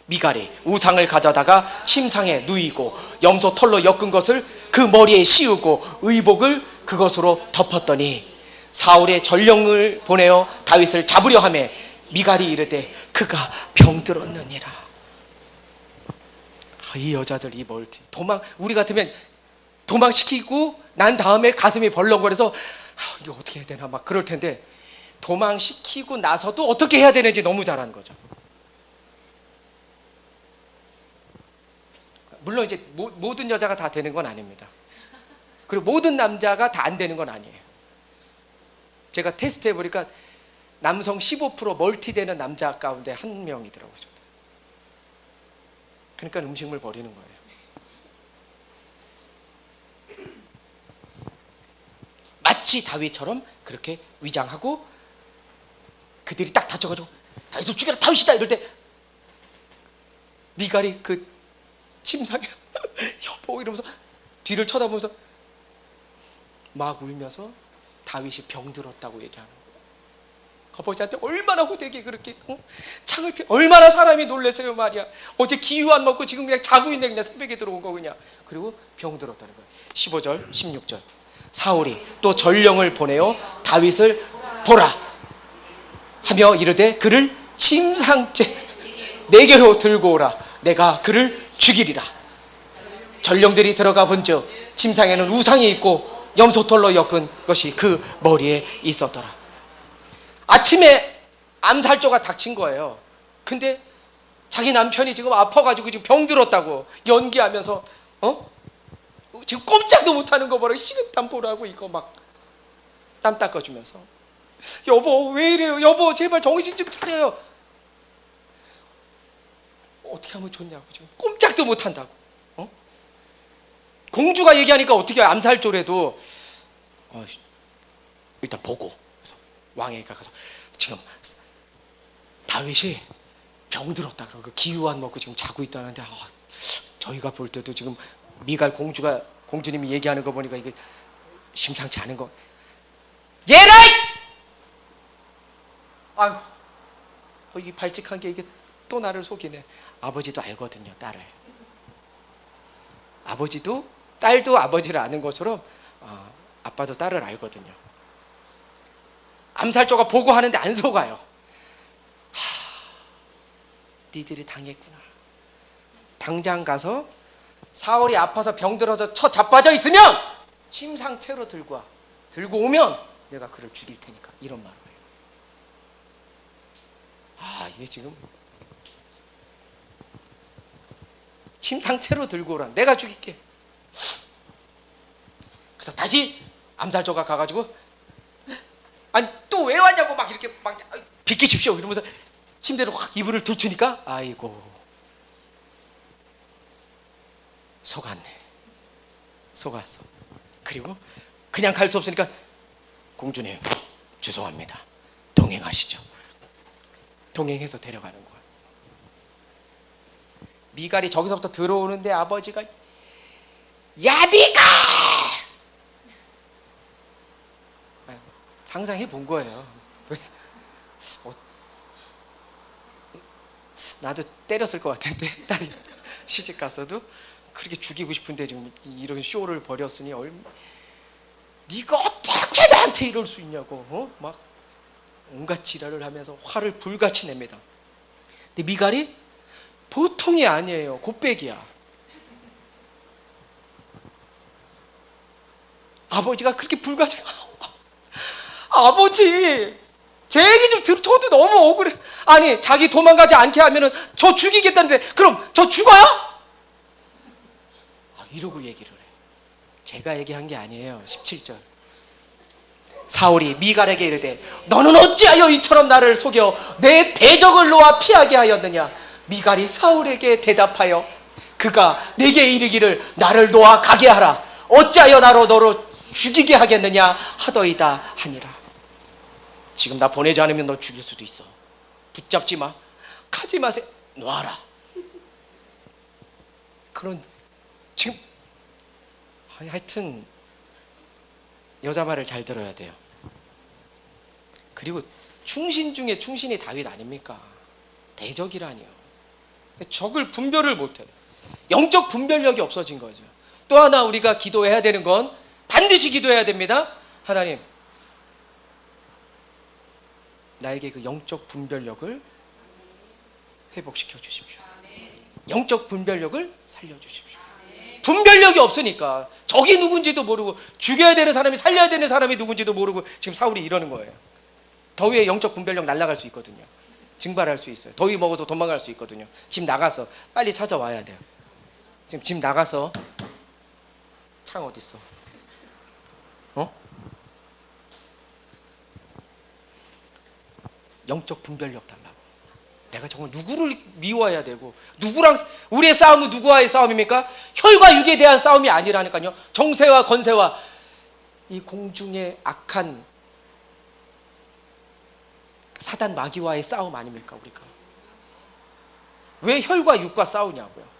미갈이 우상을 가져다가 침상에 누이고 염소 털로 엮은 것을 그 머리에 씌우고 의복을 그것으로 덮었더니 사울의 전령을 보내어 다윗을 잡으려 하매 미갈이 이르되 그가 병들었느니라. 이 여자들 이 멀티 우리 같으면 도망시키고 난 다음에 가슴이 벌렁거려서 이거 어떻게 해야 되나 막 그럴 텐데, 도망시키고 나서도 어떻게 해야 되는지 너무 잘하는 거죠. 물론 이제 모든 여자가 다 되는 건 아닙니다. 그리고 모든 남자가 다 안 되는 건 아니에요. 제가 테스트 해보니까 남성 15% 멀티 되는 남자 가운데 한 명이더라고요. 그러니까 음식물 버리는 거예요. 마치 다윗처럼 그렇게 위장하고 그들이 딱 다쳐가지고 다윗을 죽여라, 다윗이다 이럴 때 미갈이 그 침상에 여보 이러면서 뒤를 쳐다보면서 막 울면서 다윗이 병들었다고 얘기하는 거예요. 아버지한테 얼마나 호되게 그렇게 창을 얼마나 사람이 놀랐어요 말이야. 어제 기유 안 먹고 지금 그냥 자고 있네, 그냥 새벽에 들어온 거 그냥. 그리고 병들었다는 거예요. 15절 16절. 사울이 또 전령을 보내어 다윗을 보라 하며 이르되 그를 침상째 내게로 들고 오라, 내가 그를 죽이리라. 전령들이 들어가 본즉 침상에는 우상이 있고 염소털로 엮은 것이 그 머리에 있었더라. 아침에 암살조가 닥친 거예요. 근데 자기 남편이 지금 아파가지고 지금 병들었다고 연기하면서 지금 꼼짝도 못하는 거 보라, 식은땀 보라고 이거 막 땀 닦아주면서 여보 왜 이래요, 여보 제발 정신 좀 차려요. 어떻게 하면 좋냐고, 지금 꼼짝도 못한다고. 공주가 얘기하니까 어떻게 암살조래도 일단 보고, 그래서 왕에게 가서 지금 다윗이 병들었다 그러고 기유 안 먹고 지금 자고 있다는데 저희가 볼 때도 지금 미갈 공주님이 얘기하는 거 보니까 이게 심상치 않은 거. 예라이! 아이고, 이 발칙한 게 이게 또 나를 속이네. 아버지도 알거든요, 딸을. 아버지도 딸도 아버지를 아는 것처럼 아빠도 딸을 알거든요. 암살조가 보고 하는데 안 속아요. 니들이 당했구나. 당장 가서 사울이 아파서 병들어서 자빠져 있으면 침상채로 들고 와. 들고 오면 내가 그를 죽일 테니까, 이런 말을 해요. 이게 지금 침상채로 들고 오라, 내가 죽일게. 그래서 다시 암살조가 가가지고 아니 또 왜 왔냐고 막 이렇게 막 비키십시오 이러면서 침대로 확 이불을 들추니까 아이고 속았어. 그리고 그냥 갈 수 없으니까 공주님 죄송합니다, 동행하시죠. 동행해서 데려가는 거야. 미갈이 저기서부터 들어오는데 아버지가 야 미갈! 상상해 본 거예요. 나도 때렸을 것 같은데 딸이 시집 갔어도 그렇게 죽이고 싶은데 지금 이런 쇼를 벌였으니 네가 어떻게 나한테 이럴 수 있냐고 막 온갖 지랄을 하면서 화를 불같이 냅니다. 근데 미갈이 보통이 아니에요. 곱빼기야. 아버지가 그렇게 불같이 아버지 제 얘기 좀 저도 너무 억울해. 아니 자기 도망가지 않게 하면은 저 죽이겠다는데 그럼 저 죽어요? 이러고 얘기를 해. 제가 얘기한 게 아니에요. 17절 사울이 미갈에게 이르되 너는 어찌하여 이처럼 나를 속여 내 대적을 놓아 피하게 하였느냐. 미갈이 사울에게 대답하여 그가 내게 이르기를 나를 놓아 가게 하라. 어찌하여 너로 죽이게 하겠느냐 하더이다 하니라. 지금 나 보내지 않으면 너 죽일 수도 있어. 붙잡지 마. 가지 마세요. 놔라. 그런 지금 하여튼 여자 말을 잘 들어야 돼요. 그리고 충신 중에 충신이 다윗 아닙니까? 대적이라니요. 적을 분별을 못해요. 영적 분별력이 없어진 거죠. 또 하나 우리가 기도해야 되는 건 반드시 기도해야 됩니다. 하나님 나에게 그 영적 분별력을 회복시켜 주십시오. 영적 분별력을 살려주십시오. 분별력이 없으니까 적이 누군지도 모르고 죽여야 되는 사람이 살려야 되는 사람이 누군지도 모르고 지금 사울이 이러는 거예요. 더위에 영적 분별력 날아갈 수 있거든요. 증발할 수 있어요. 더위 먹어서 도망갈 수 있거든요. 집 나가서 빨리 찾아와야 돼요. 지금 집 나가서 창 어디 있어? 영적 분별력 달라고. 내가 정말 누구를 미워해야 되고 누구랑 우리의 싸움은 누구와의 싸움입니까? 혈과 육에 대한 싸움이 아니라니까요. 정세와 건세와 이 공중의 악한 사단 마귀와의 싸움 아닙니까? 우리가 왜 혈과 육과 싸우냐고요.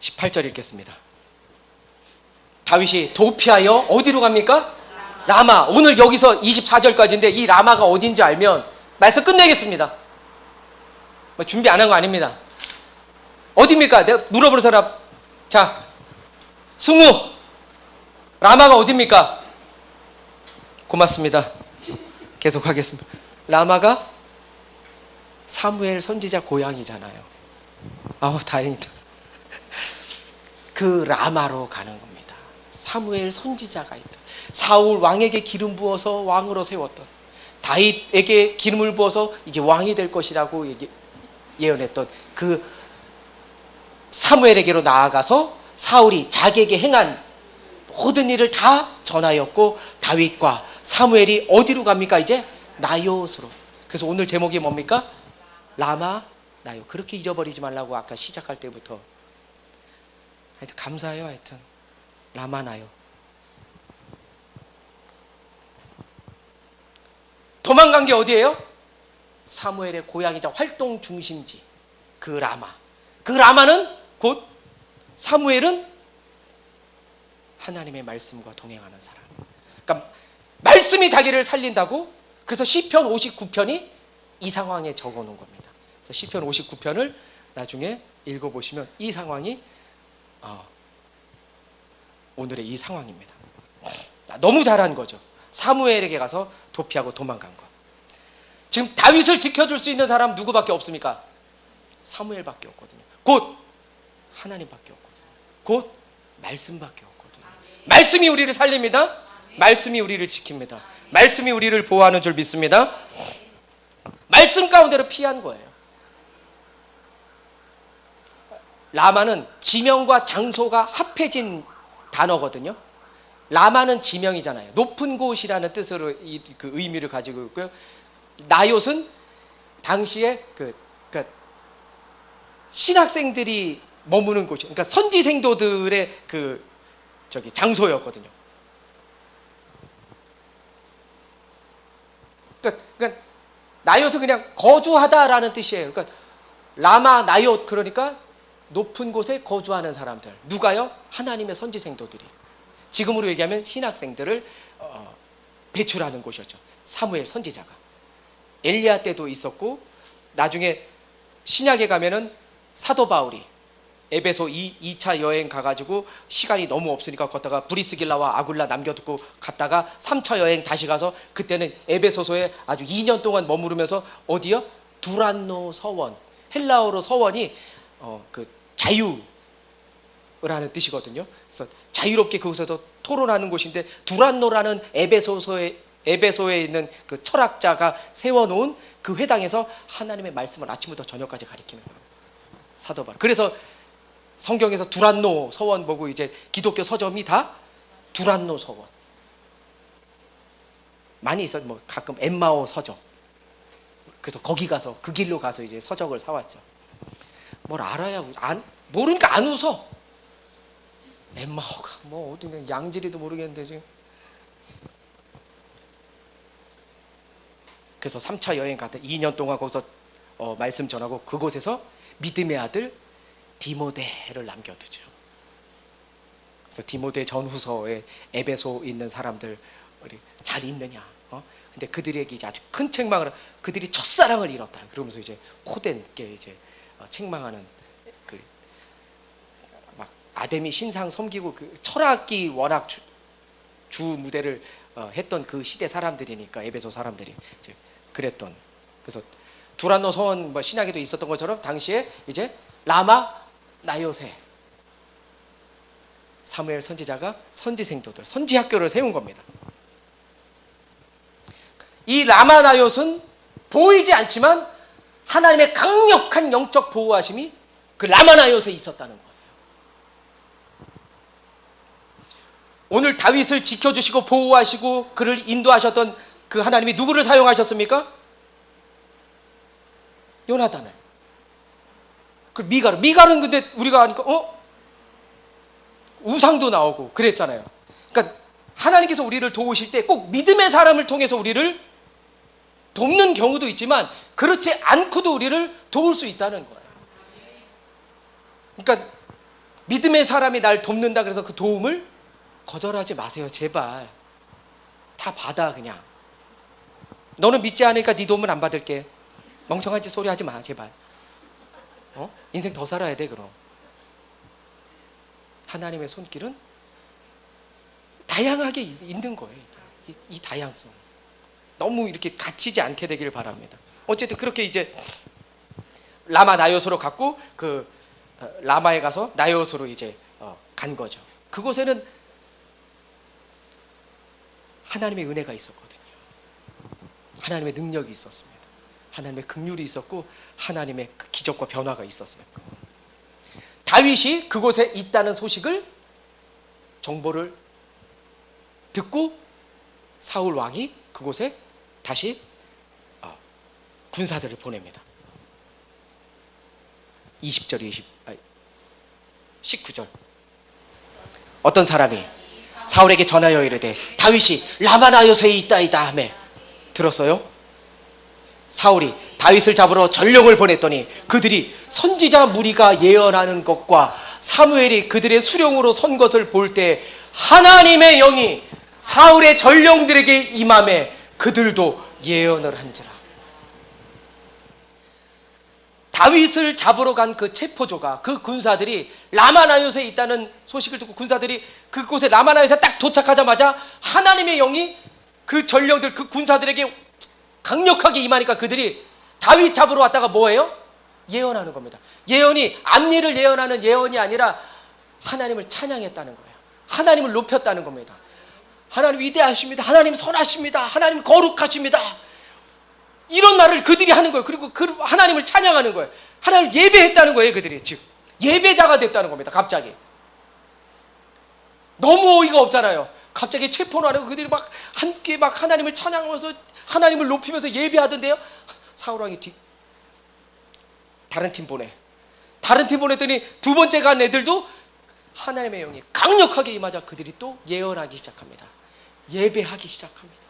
(18절) 읽겠습니다. 다윗이 도피하여 어디로 갑니까? 라마. 오늘 여기서 24절까지인데 이 라마가 어딘지 알면 말씀 끝내겠습니다. 준비 안 한 거 아닙니다. 어디입니까? 내가 물어보는 사람. 자, 승우 라마가 어디입니까? 고맙습니다. 계속하겠습니다. 라마가 사무엘 선지자 고향이잖아요. 아우 다행이다. 그 라마로 가는 겁니다. 사무엘 선지자가 있던, 사울 왕에게 기름 부어서 왕으로 세웠던, 다윗에게 기름을 부어서 이제 왕이 될 것이라고 예언했던 그 사무엘에게로 나아가서 사울이 자기에게 행한 모든 일을 다 전하였고, 다윗과 사무엘이 어디로 갑니까? 이제 나요스로. 그래서 오늘 제목이 뭡니까? 라마 나요. 그렇게 잊어버리지 말라고 아까 시작할 때부터. 하여튼 감사해요. 하여튼 라마 나요. 도망간 게 어디예요? 사무엘의 고향이자 활동 중심지 그 라마. 그 라마는 곧 사무엘은 하나님의 말씀과 동행하는 사람. 그러니까 말씀이 자기를 살린다고. 그래서 시편 59편이 이 상황에 적어놓은 겁니다. 그래서 시편 59편을 나중에 읽어보시면 이 상황이 오늘의 이 상황입니다. 너무 잘한 거죠. 사무엘에게 가서 도피하고 도망간 것. 지금 다윗을 지켜줄 수 있는 사람 누구밖에 없습니까? 사무엘밖에 없거든요. 곧 하나님밖에 없거든요. 곧 말씀밖에 없거든요. 말씀이 우리를 살립니다. 말씀이 우리를 지킵니다. 말씀이 우리를 보호하는 줄 믿습니다. 말씀 가운데로 피한 거예요. 라마는 지명과 장소가 합해진 단어거든요. 라마는 지명이잖아요. 높은 곳이라는 뜻으로 그 의미를 가지고 있고요. 나옅은 당시에 그러니까 신학생들이 머무는 곳이, 그러니까 선지생도들의 장소였거든요. 그러니까 나옅은 그냥 거주하다라는 뜻이에요. 그러니까 라마 나옅, 그러니까 높은 곳에 거주하는 사람들. 누가요? 하나님의 선지생도들이. 지금으로 얘기하면 신학생들을 배출하는 곳이었죠. 사무엘 선지자가. 엘리야 때도 있었고, 나중에 신약에 가면은 사도 바울이 에베소 2차 여행 가가지고 시간이 너무 없으니까 걷다가 브리스길라와 아굴라 남겨두고 갔다가 3차 여행 다시 가서, 그때는 에베소서에 아주 2년 동안 머무르면서, 어디요? 두란노 서원, 헬라어로 서원이 그 자유라는 뜻이거든요. 그래서 자유롭게 그곳에서 토론하는 곳인데, 두란노라는 에베소에 있는 그 철학자가 세워놓은 그 회당에서 하나님의 말씀을 아침부터 저녁까지 가리키는 거예요, 사도 바울. 그래서 성경에서 두란노 서원 보고 이제 기독교 서점이 다 두란노 서원 많이 있어. 뭐 가끔 엠마오 서적. 그래서 거기 가서 그 길로 가서 이제 서적을 사왔죠. 뭘 알아야 모르니까 안 웃어. 엠마오가 뭐 어디 양지리도 모르겠는데 지금. 그래서 3차 여행 갔다 2년 동안 거기서 말씀 전하고, 그곳에서 믿음의 아들 디모데를 남겨두죠. 그래서 디모데 전후서에 에베소 있는 사람들 잘 있느냐? 근데 그들에게 이제 아주 큰 책망을, 그들이 첫사랑을 잃었다. 그러면서 이제 호된 게 이제 책망하는, 그 막 아데미 신상 섬기고 그 철학이 워낙 주 무대를 했던 그 시대 사람들이니까, 에베소 사람들이 이제 그랬던. 그래서 두란노 서원, 뭐 신약에도 있었던 것처럼 당시에 이제 라마 나요세 사무엘 선지자가 선지생도들, 선지학교를 세운 겁니다. 이 라마 나요스는 보이지 않지만 하나님의 강력한 영적 보호하심이 그 라마 나요스에 있었다는 거예요. 오늘 다윗을 지켜주시고 보호하시고 그를 인도하셨던 그 하나님이 누구를 사용하셨습니까? 요나단을. 그 미갈은 근데 우리가 아니까 우상도 나오고 그랬잖아요. 그러니까 하나님께서 우리를 도우실 때 꼭 믿음의 사람을 통해서 우리를 돕는 경우도 있지만, 그렇지 않고도 우리를 도울 수 있다는 거예요. 그러니까 믿음의 사람이 날 돕는다 그래서 그 도움을 거절하지 마세요, 제발. 다 받아. 그냥 너는 믿지 않으니까 네 도움은 안 받을게. 멍청한 짓 소리 하지 마, 제발. 인생 더 살아야 돼. 그럼 하나님의 손길은 다양하게 있는 거예요. 이 다양성 너무 이렇게 갇히지 않게 되기를 바랍니다. 어쨌든 그렇게 이제 라마 나요스로 갔고, 그 라마에 가서 나요스로 이제 간 거죠. 그곳에는 하나님의 은혜가 있었거든요. 하나님의 능력이 있었습니다. 하나님의 긍휼이 있었고, 하나님의 그 기적과 변화가 있었습니다. 다윗이 그곳에 있다는 소식을, 정보를 듣고 사울 왕이 그곳에 다시 군사들을 보냅니다. 19절 어떤 사람이 사울에게 전하여 이르되 다윗이 라마나요스에 있다이다 하며 들었어요? 사울이 다윗을 잡으러 전령을 보냈더니 그들이 선지자 무리가 예언하는 것과 사무엘이 그들의 수령으로 선 것을 볼 때 하나님의 영이 사울의 전령들에게 임하매 그들도 예언을 한지라. 다윗을 잡으러 간 그 체포조가, 그 군사들이 라마나요스에 있다는 소식을 듣고 군사들이 그곳에 라마나요스에 딱 도착하자마자 하나님의 영이 그 전령들, 그 군사들에게 강력하게 임하니까 그들이 다윗 잡으러 왔다가 뭐예요? 예언하는 겁니다. 예언이 앞일을 예언하는 예언이 아니라 하나님을 찬양했다는 거예요. 하나님을 높였다는 겁니다. 하나님 위대하십니다. 하나님 선하십니다. 하나님 거룩하십니다. 이런 말을 그들이 하는 거예요. 그리고 그 하나님을 찬양하는 거예요. 하나님을 예배했다는 거예요. 그들이 즉 예배자가 됐다는 겁니다. 갑자기 너무 어이가 없잖아요. 갑자기 체포를 하고 그들이 막 함께 막 하나님을 찬양하면서 하나님을 높이면서 예배하던데요. 사울왕이 다른 팀 보냈더니 두 번째 간 애들도 하나님의 영이 강력하게 임하자 그들이 또 예언하기 시작합니다. 예배하기 시작합니다.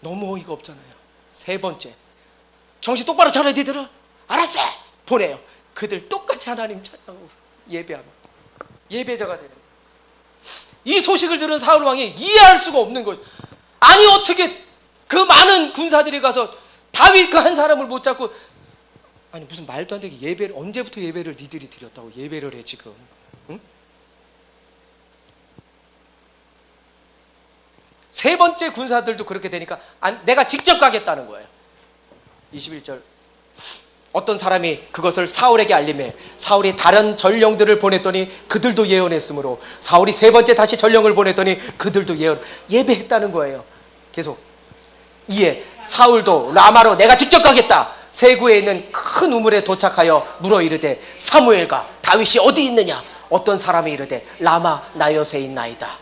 너무 어이가 없잖아요. 세 번째, 정신 똑바로 차려야 되더라. 알았어, 보내요. 그들 똑같이 하나님 찬양하고 예배하고 예배자가 되는 거예요. 이 소식을 들은 사울 왕이 이해할 수가 없는 거예요. 아니 어떻게 그 많은 군사들이 가서 다윗 그 한 사람을 못 잡고, 아니 무슨 말도 안 되게 예배를, 언제부터 예배를 니들이 드렸다고 예배를 해 지금? 응? 세 번째 군사들도 그렇게 되니까 내가 직접 가겠다는 거예요. 21절, 어떤 사람이 그것을 사울에게 알림해 사울이 다른 전령들을 보냈더니 그들도 예언했으므로 사울이 세 번째 다시 전령을 보냈더니 그들도 예배했다는 거예요. 계속 이에 사울도 라마로 내가 직접 가겠다. 세구에 있는 큰 우물에 도착하여 물어 이르되 사무엘과 다윗이 어디 있느냐? 어떤 사람이 이르되 라마 나요스에 있나이다.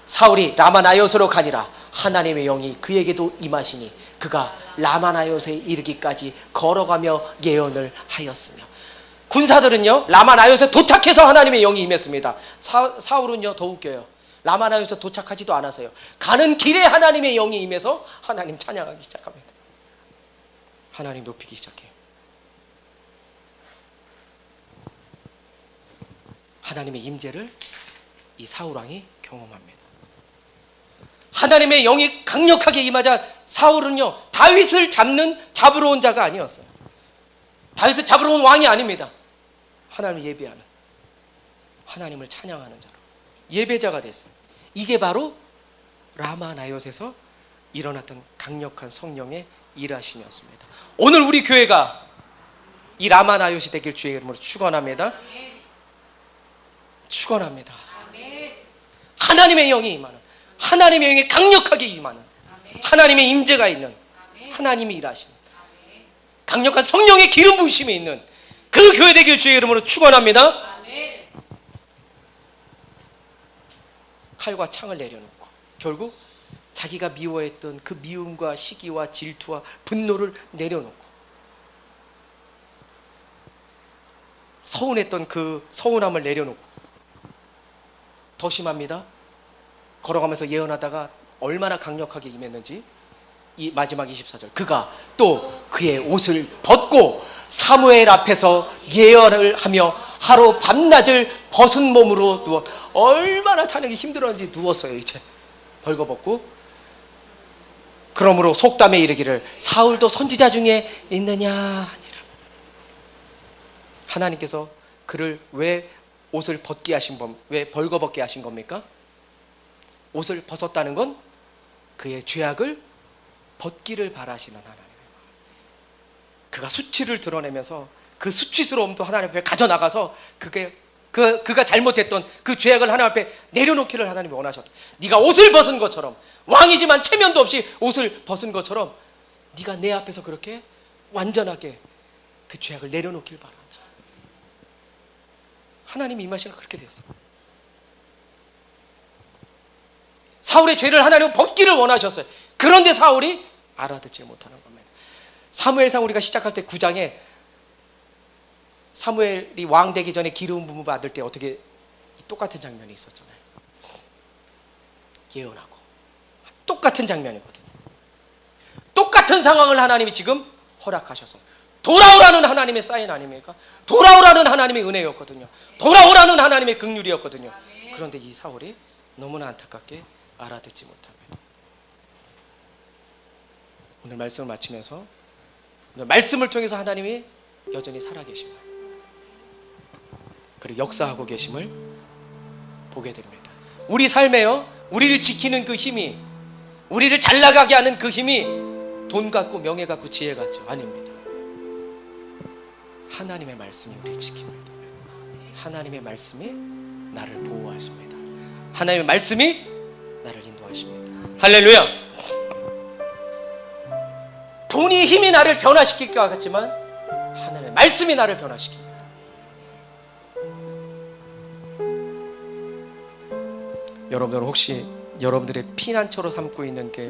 사울이 라마 나요스로 가니라. 하나님의 영이 그에게도 임하시니 그가 라마 나요스에 이르기까지 걸어가며 예언을 하였으며. 군사들은요 라마 나요스에 도착해서 하나님의 영이 임했습니다. 사울은요 더 웃겨요. 라마 나요스에 도착하지도 않아서요, 가는 길에 하나님의 영이 임해서 하나님 찬양하기 시작합니다. 하나님 높이기 시작해요. 하나님의 임재를 이 사울 왕이 경험합니다. 하나님의 영이 강력하게 임하자 사울은요 다윗을 잡으러 온 자가 아니었어요. 다윗을 잡으러 온 왕이 아닙니다. 하나님을 예배하는, 하나님을 찬양하는 자로 예배자가 됐어요. 이게 바로 라마 나요스에서 일어났던 강력한 성령의 일하심이었습니다. 오늘 우리 교회가 이 라마 나요스 되길 주의 이름으로 축원합니다. 축원합니다. 하나님의 영이 임하는, 하나님의 영이 강력하게 임하는, 하나님의 임재가 있는, 하나님이 일하십니다. 강력한 성령의 기름 부으심이 있는 그 교회 되길 주의 이름으로 축원합니다. 칼과 창을 내려놓고 결국 자기가 미워했던 그 미움과 시기와 질투와 분노를 내려놓고 서운했던 그 서운함을 내려놓고, 더 심합니다. 걸어가면서 예언하다가 얼마나 강력하게 임했는지 이 마지막 24절, 그가 또 그의 옷을 벗고 사무엘 앞에서 예언을 하며 하루 밤낮을 벗은 몸으로 누워, 얼마나 찬양이 힘들었는지 누웠어요. 이제 벌거벗고. 그러므로 속담에 이르기를 사울도 선지자 중에 있느냐 하니라. 하나님께서 그를 왜 옷을 벗게 하신 왜 벌거벗게 하신 겁니까? 옷을 벗었다는 건 그의 죄악을 벗기를 바라시는 하나님. 그가 수치를 드러내면서 그 수치스러움도 하나님 앞에 가져나가서 그가 잘못했던 그 죄악을 하나님 앞에 내려놓기를 하나님이 원하셨다. 네가 옷을 벗은 것처럼, 왕이지만 체면도 없이 옷을 벗은 것처럼 네가 내 앞에서 그렇게 완전하게 그 죄악을 내려놓길 바란다. 하나님이 임하시가 그렇게 되었어. 사울의 죄를 하나님은 벗기를 원하셨어요. 그런데 사울이 알아듣지 못하는 겁니다. 사무엘상 우리가 시작할 때 9장에 사무엘이 왕 되기 전에 기름 부음 받을 때 어떻게 똑같은 장면이 있었잖아요. 예언하고 똑같은 장면이거든요. 똑같은 상황을 하나님이 지금 허락하셔서 돌아오라는 하나님의 사인 아닙니까? 돌아오라는 하나님의 은혜였거든요. 돌아오라는 하나님의 긍휼이었거든요. 그런데 이 사울이 너무나 안타깝게 알아듣지 못합니다. 오늘 말씀을 마치면서 오늘 말씀을 통해서 하나님이 여전히 살아계심을, 그리고 역사하고 계심을 보게 됩니다. 우리 삶에요, 우리를 지키는 그 힘이, 우리를 잘 나가게 하는 그 힘이 돈 같고 명예 같고 지혜 같죠? 아닙니다. 하나님의 말씀이 우리를 지킵니다. 하나님의 말씀이 나를 보호하십니다. 하나님의 말씀이 나를 인도하십니다. 할렐루야. 돈이, 힘이 나를 변화시킬 것 같지만 하나님의 말씀이 나를 변화시킵니다. 여러분들은 혹시 여러분들의 피난처로 삼고 있는 게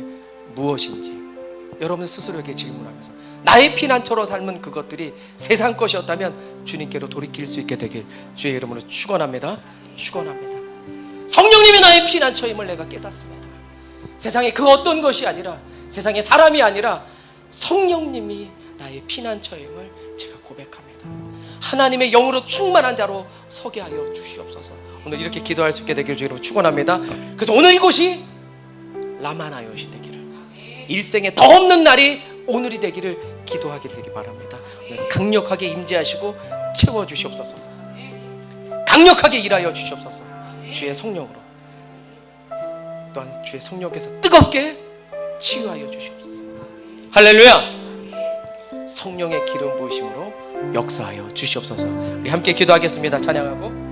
무엇인지 여러분 스스로에게 질문하면서, 나의 피난처로 삶은 그것들이 세상 것이었다면 주님께로 돌이킬 수 있게 되길 주의 이름으로 축원합니다. 축원합니다. 성령님이 나의 피난처임을 내가 깨닫습니다. 세상에 그 어떤 것이 아니라, 세상에 사람이 아니라 성령님이 나의 피난처임을 제가 고백합니다. 하나님의 영으로 충만한 자로 서게 하여 주시옵소서. 오늘 이렇게 기도할 수 있게 되기를 주로 축원합니다. 그래서 오늘 이곳이 라마나요시 되기를, 일생에 더 없는 날이 오늘이 되기를 기도하게 되기 바랍니다. 오늘 강력하게 임재하시고 채워주시옵소서. 강력하게 일하여 주시옵소서. 주의 성령으로, 또한 주의 성령께서 뜨겁게 치유하여 주시옵소서. 할렐루야. 성령의 기름 부으심으로 역사하여 주시옵소서. 우리 함께 기도하겠습니다. 찬양하고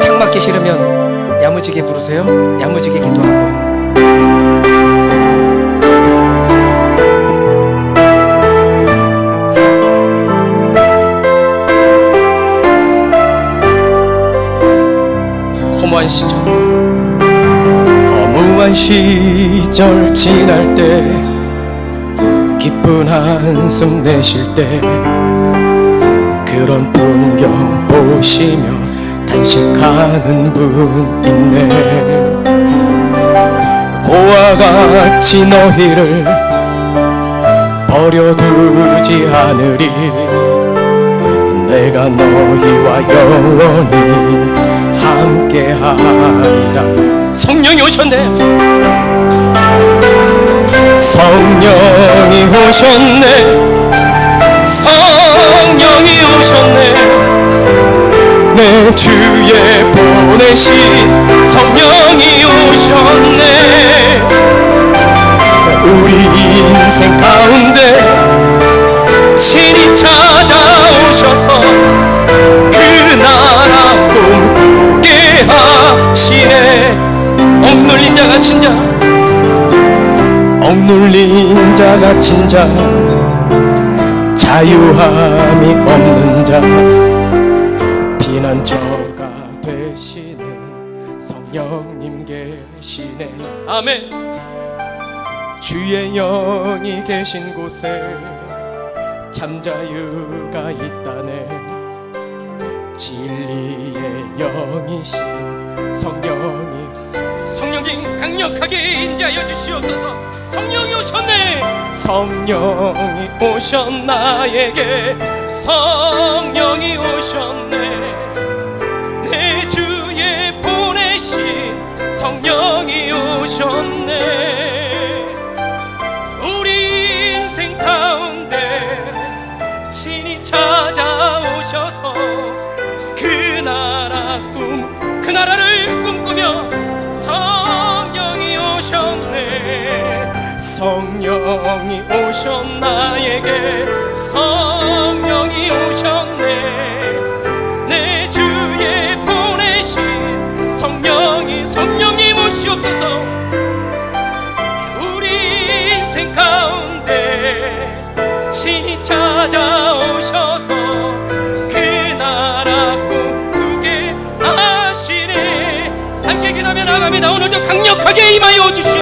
창맞기 싫으면 야무지게 부르세요. 야무지게 기도하고. 허무한 시절 지날 때, 기쁜 한숨 내쉴 때, 그런 풍경 보시며 단식하는 분 있네. 고와 같이 너희를 버려두지 않으리. 내가 너희와 영원히 함께하리라. 성령이 오셨네. 성령이 오셨네. 성령이 오셨네. 내 주에 보내신 성령이 오셨네. 우리 인생 가운데 친히 찾아오셔서 그 나라 꿈꾸게 하시네. 억눌린 자 갇힌 자, 억눌린 자 갇힌 자, 자유함이 없는 자, 피난처가 되시는 성령님 계시네. 아멘. 주의 영이 계신 곳에 잠자유가 있다네. 진리의 영이신 성령님 강력하게 인자하여 주시옵소서. 성령이 오셨네. 성령이 오셨나에게. 성령이 오셨네. 내 주에 보내신 성령이 오셨네. 우리 인생 가운데 친히 찾아오셔서 그 나라를 꿈꾸며 성령이 오셨네. 성령이 오셨나에게. 성령이 오셨네. 내 주에 보내신 성령님 오시옵소서. 우리 인생 가운데 친히 찾아오셔서 그 나라 꿈꾸게 하시네. 함께 기도하며 나갑니다. 오늘도 강력하게 임하여 주시옵소서.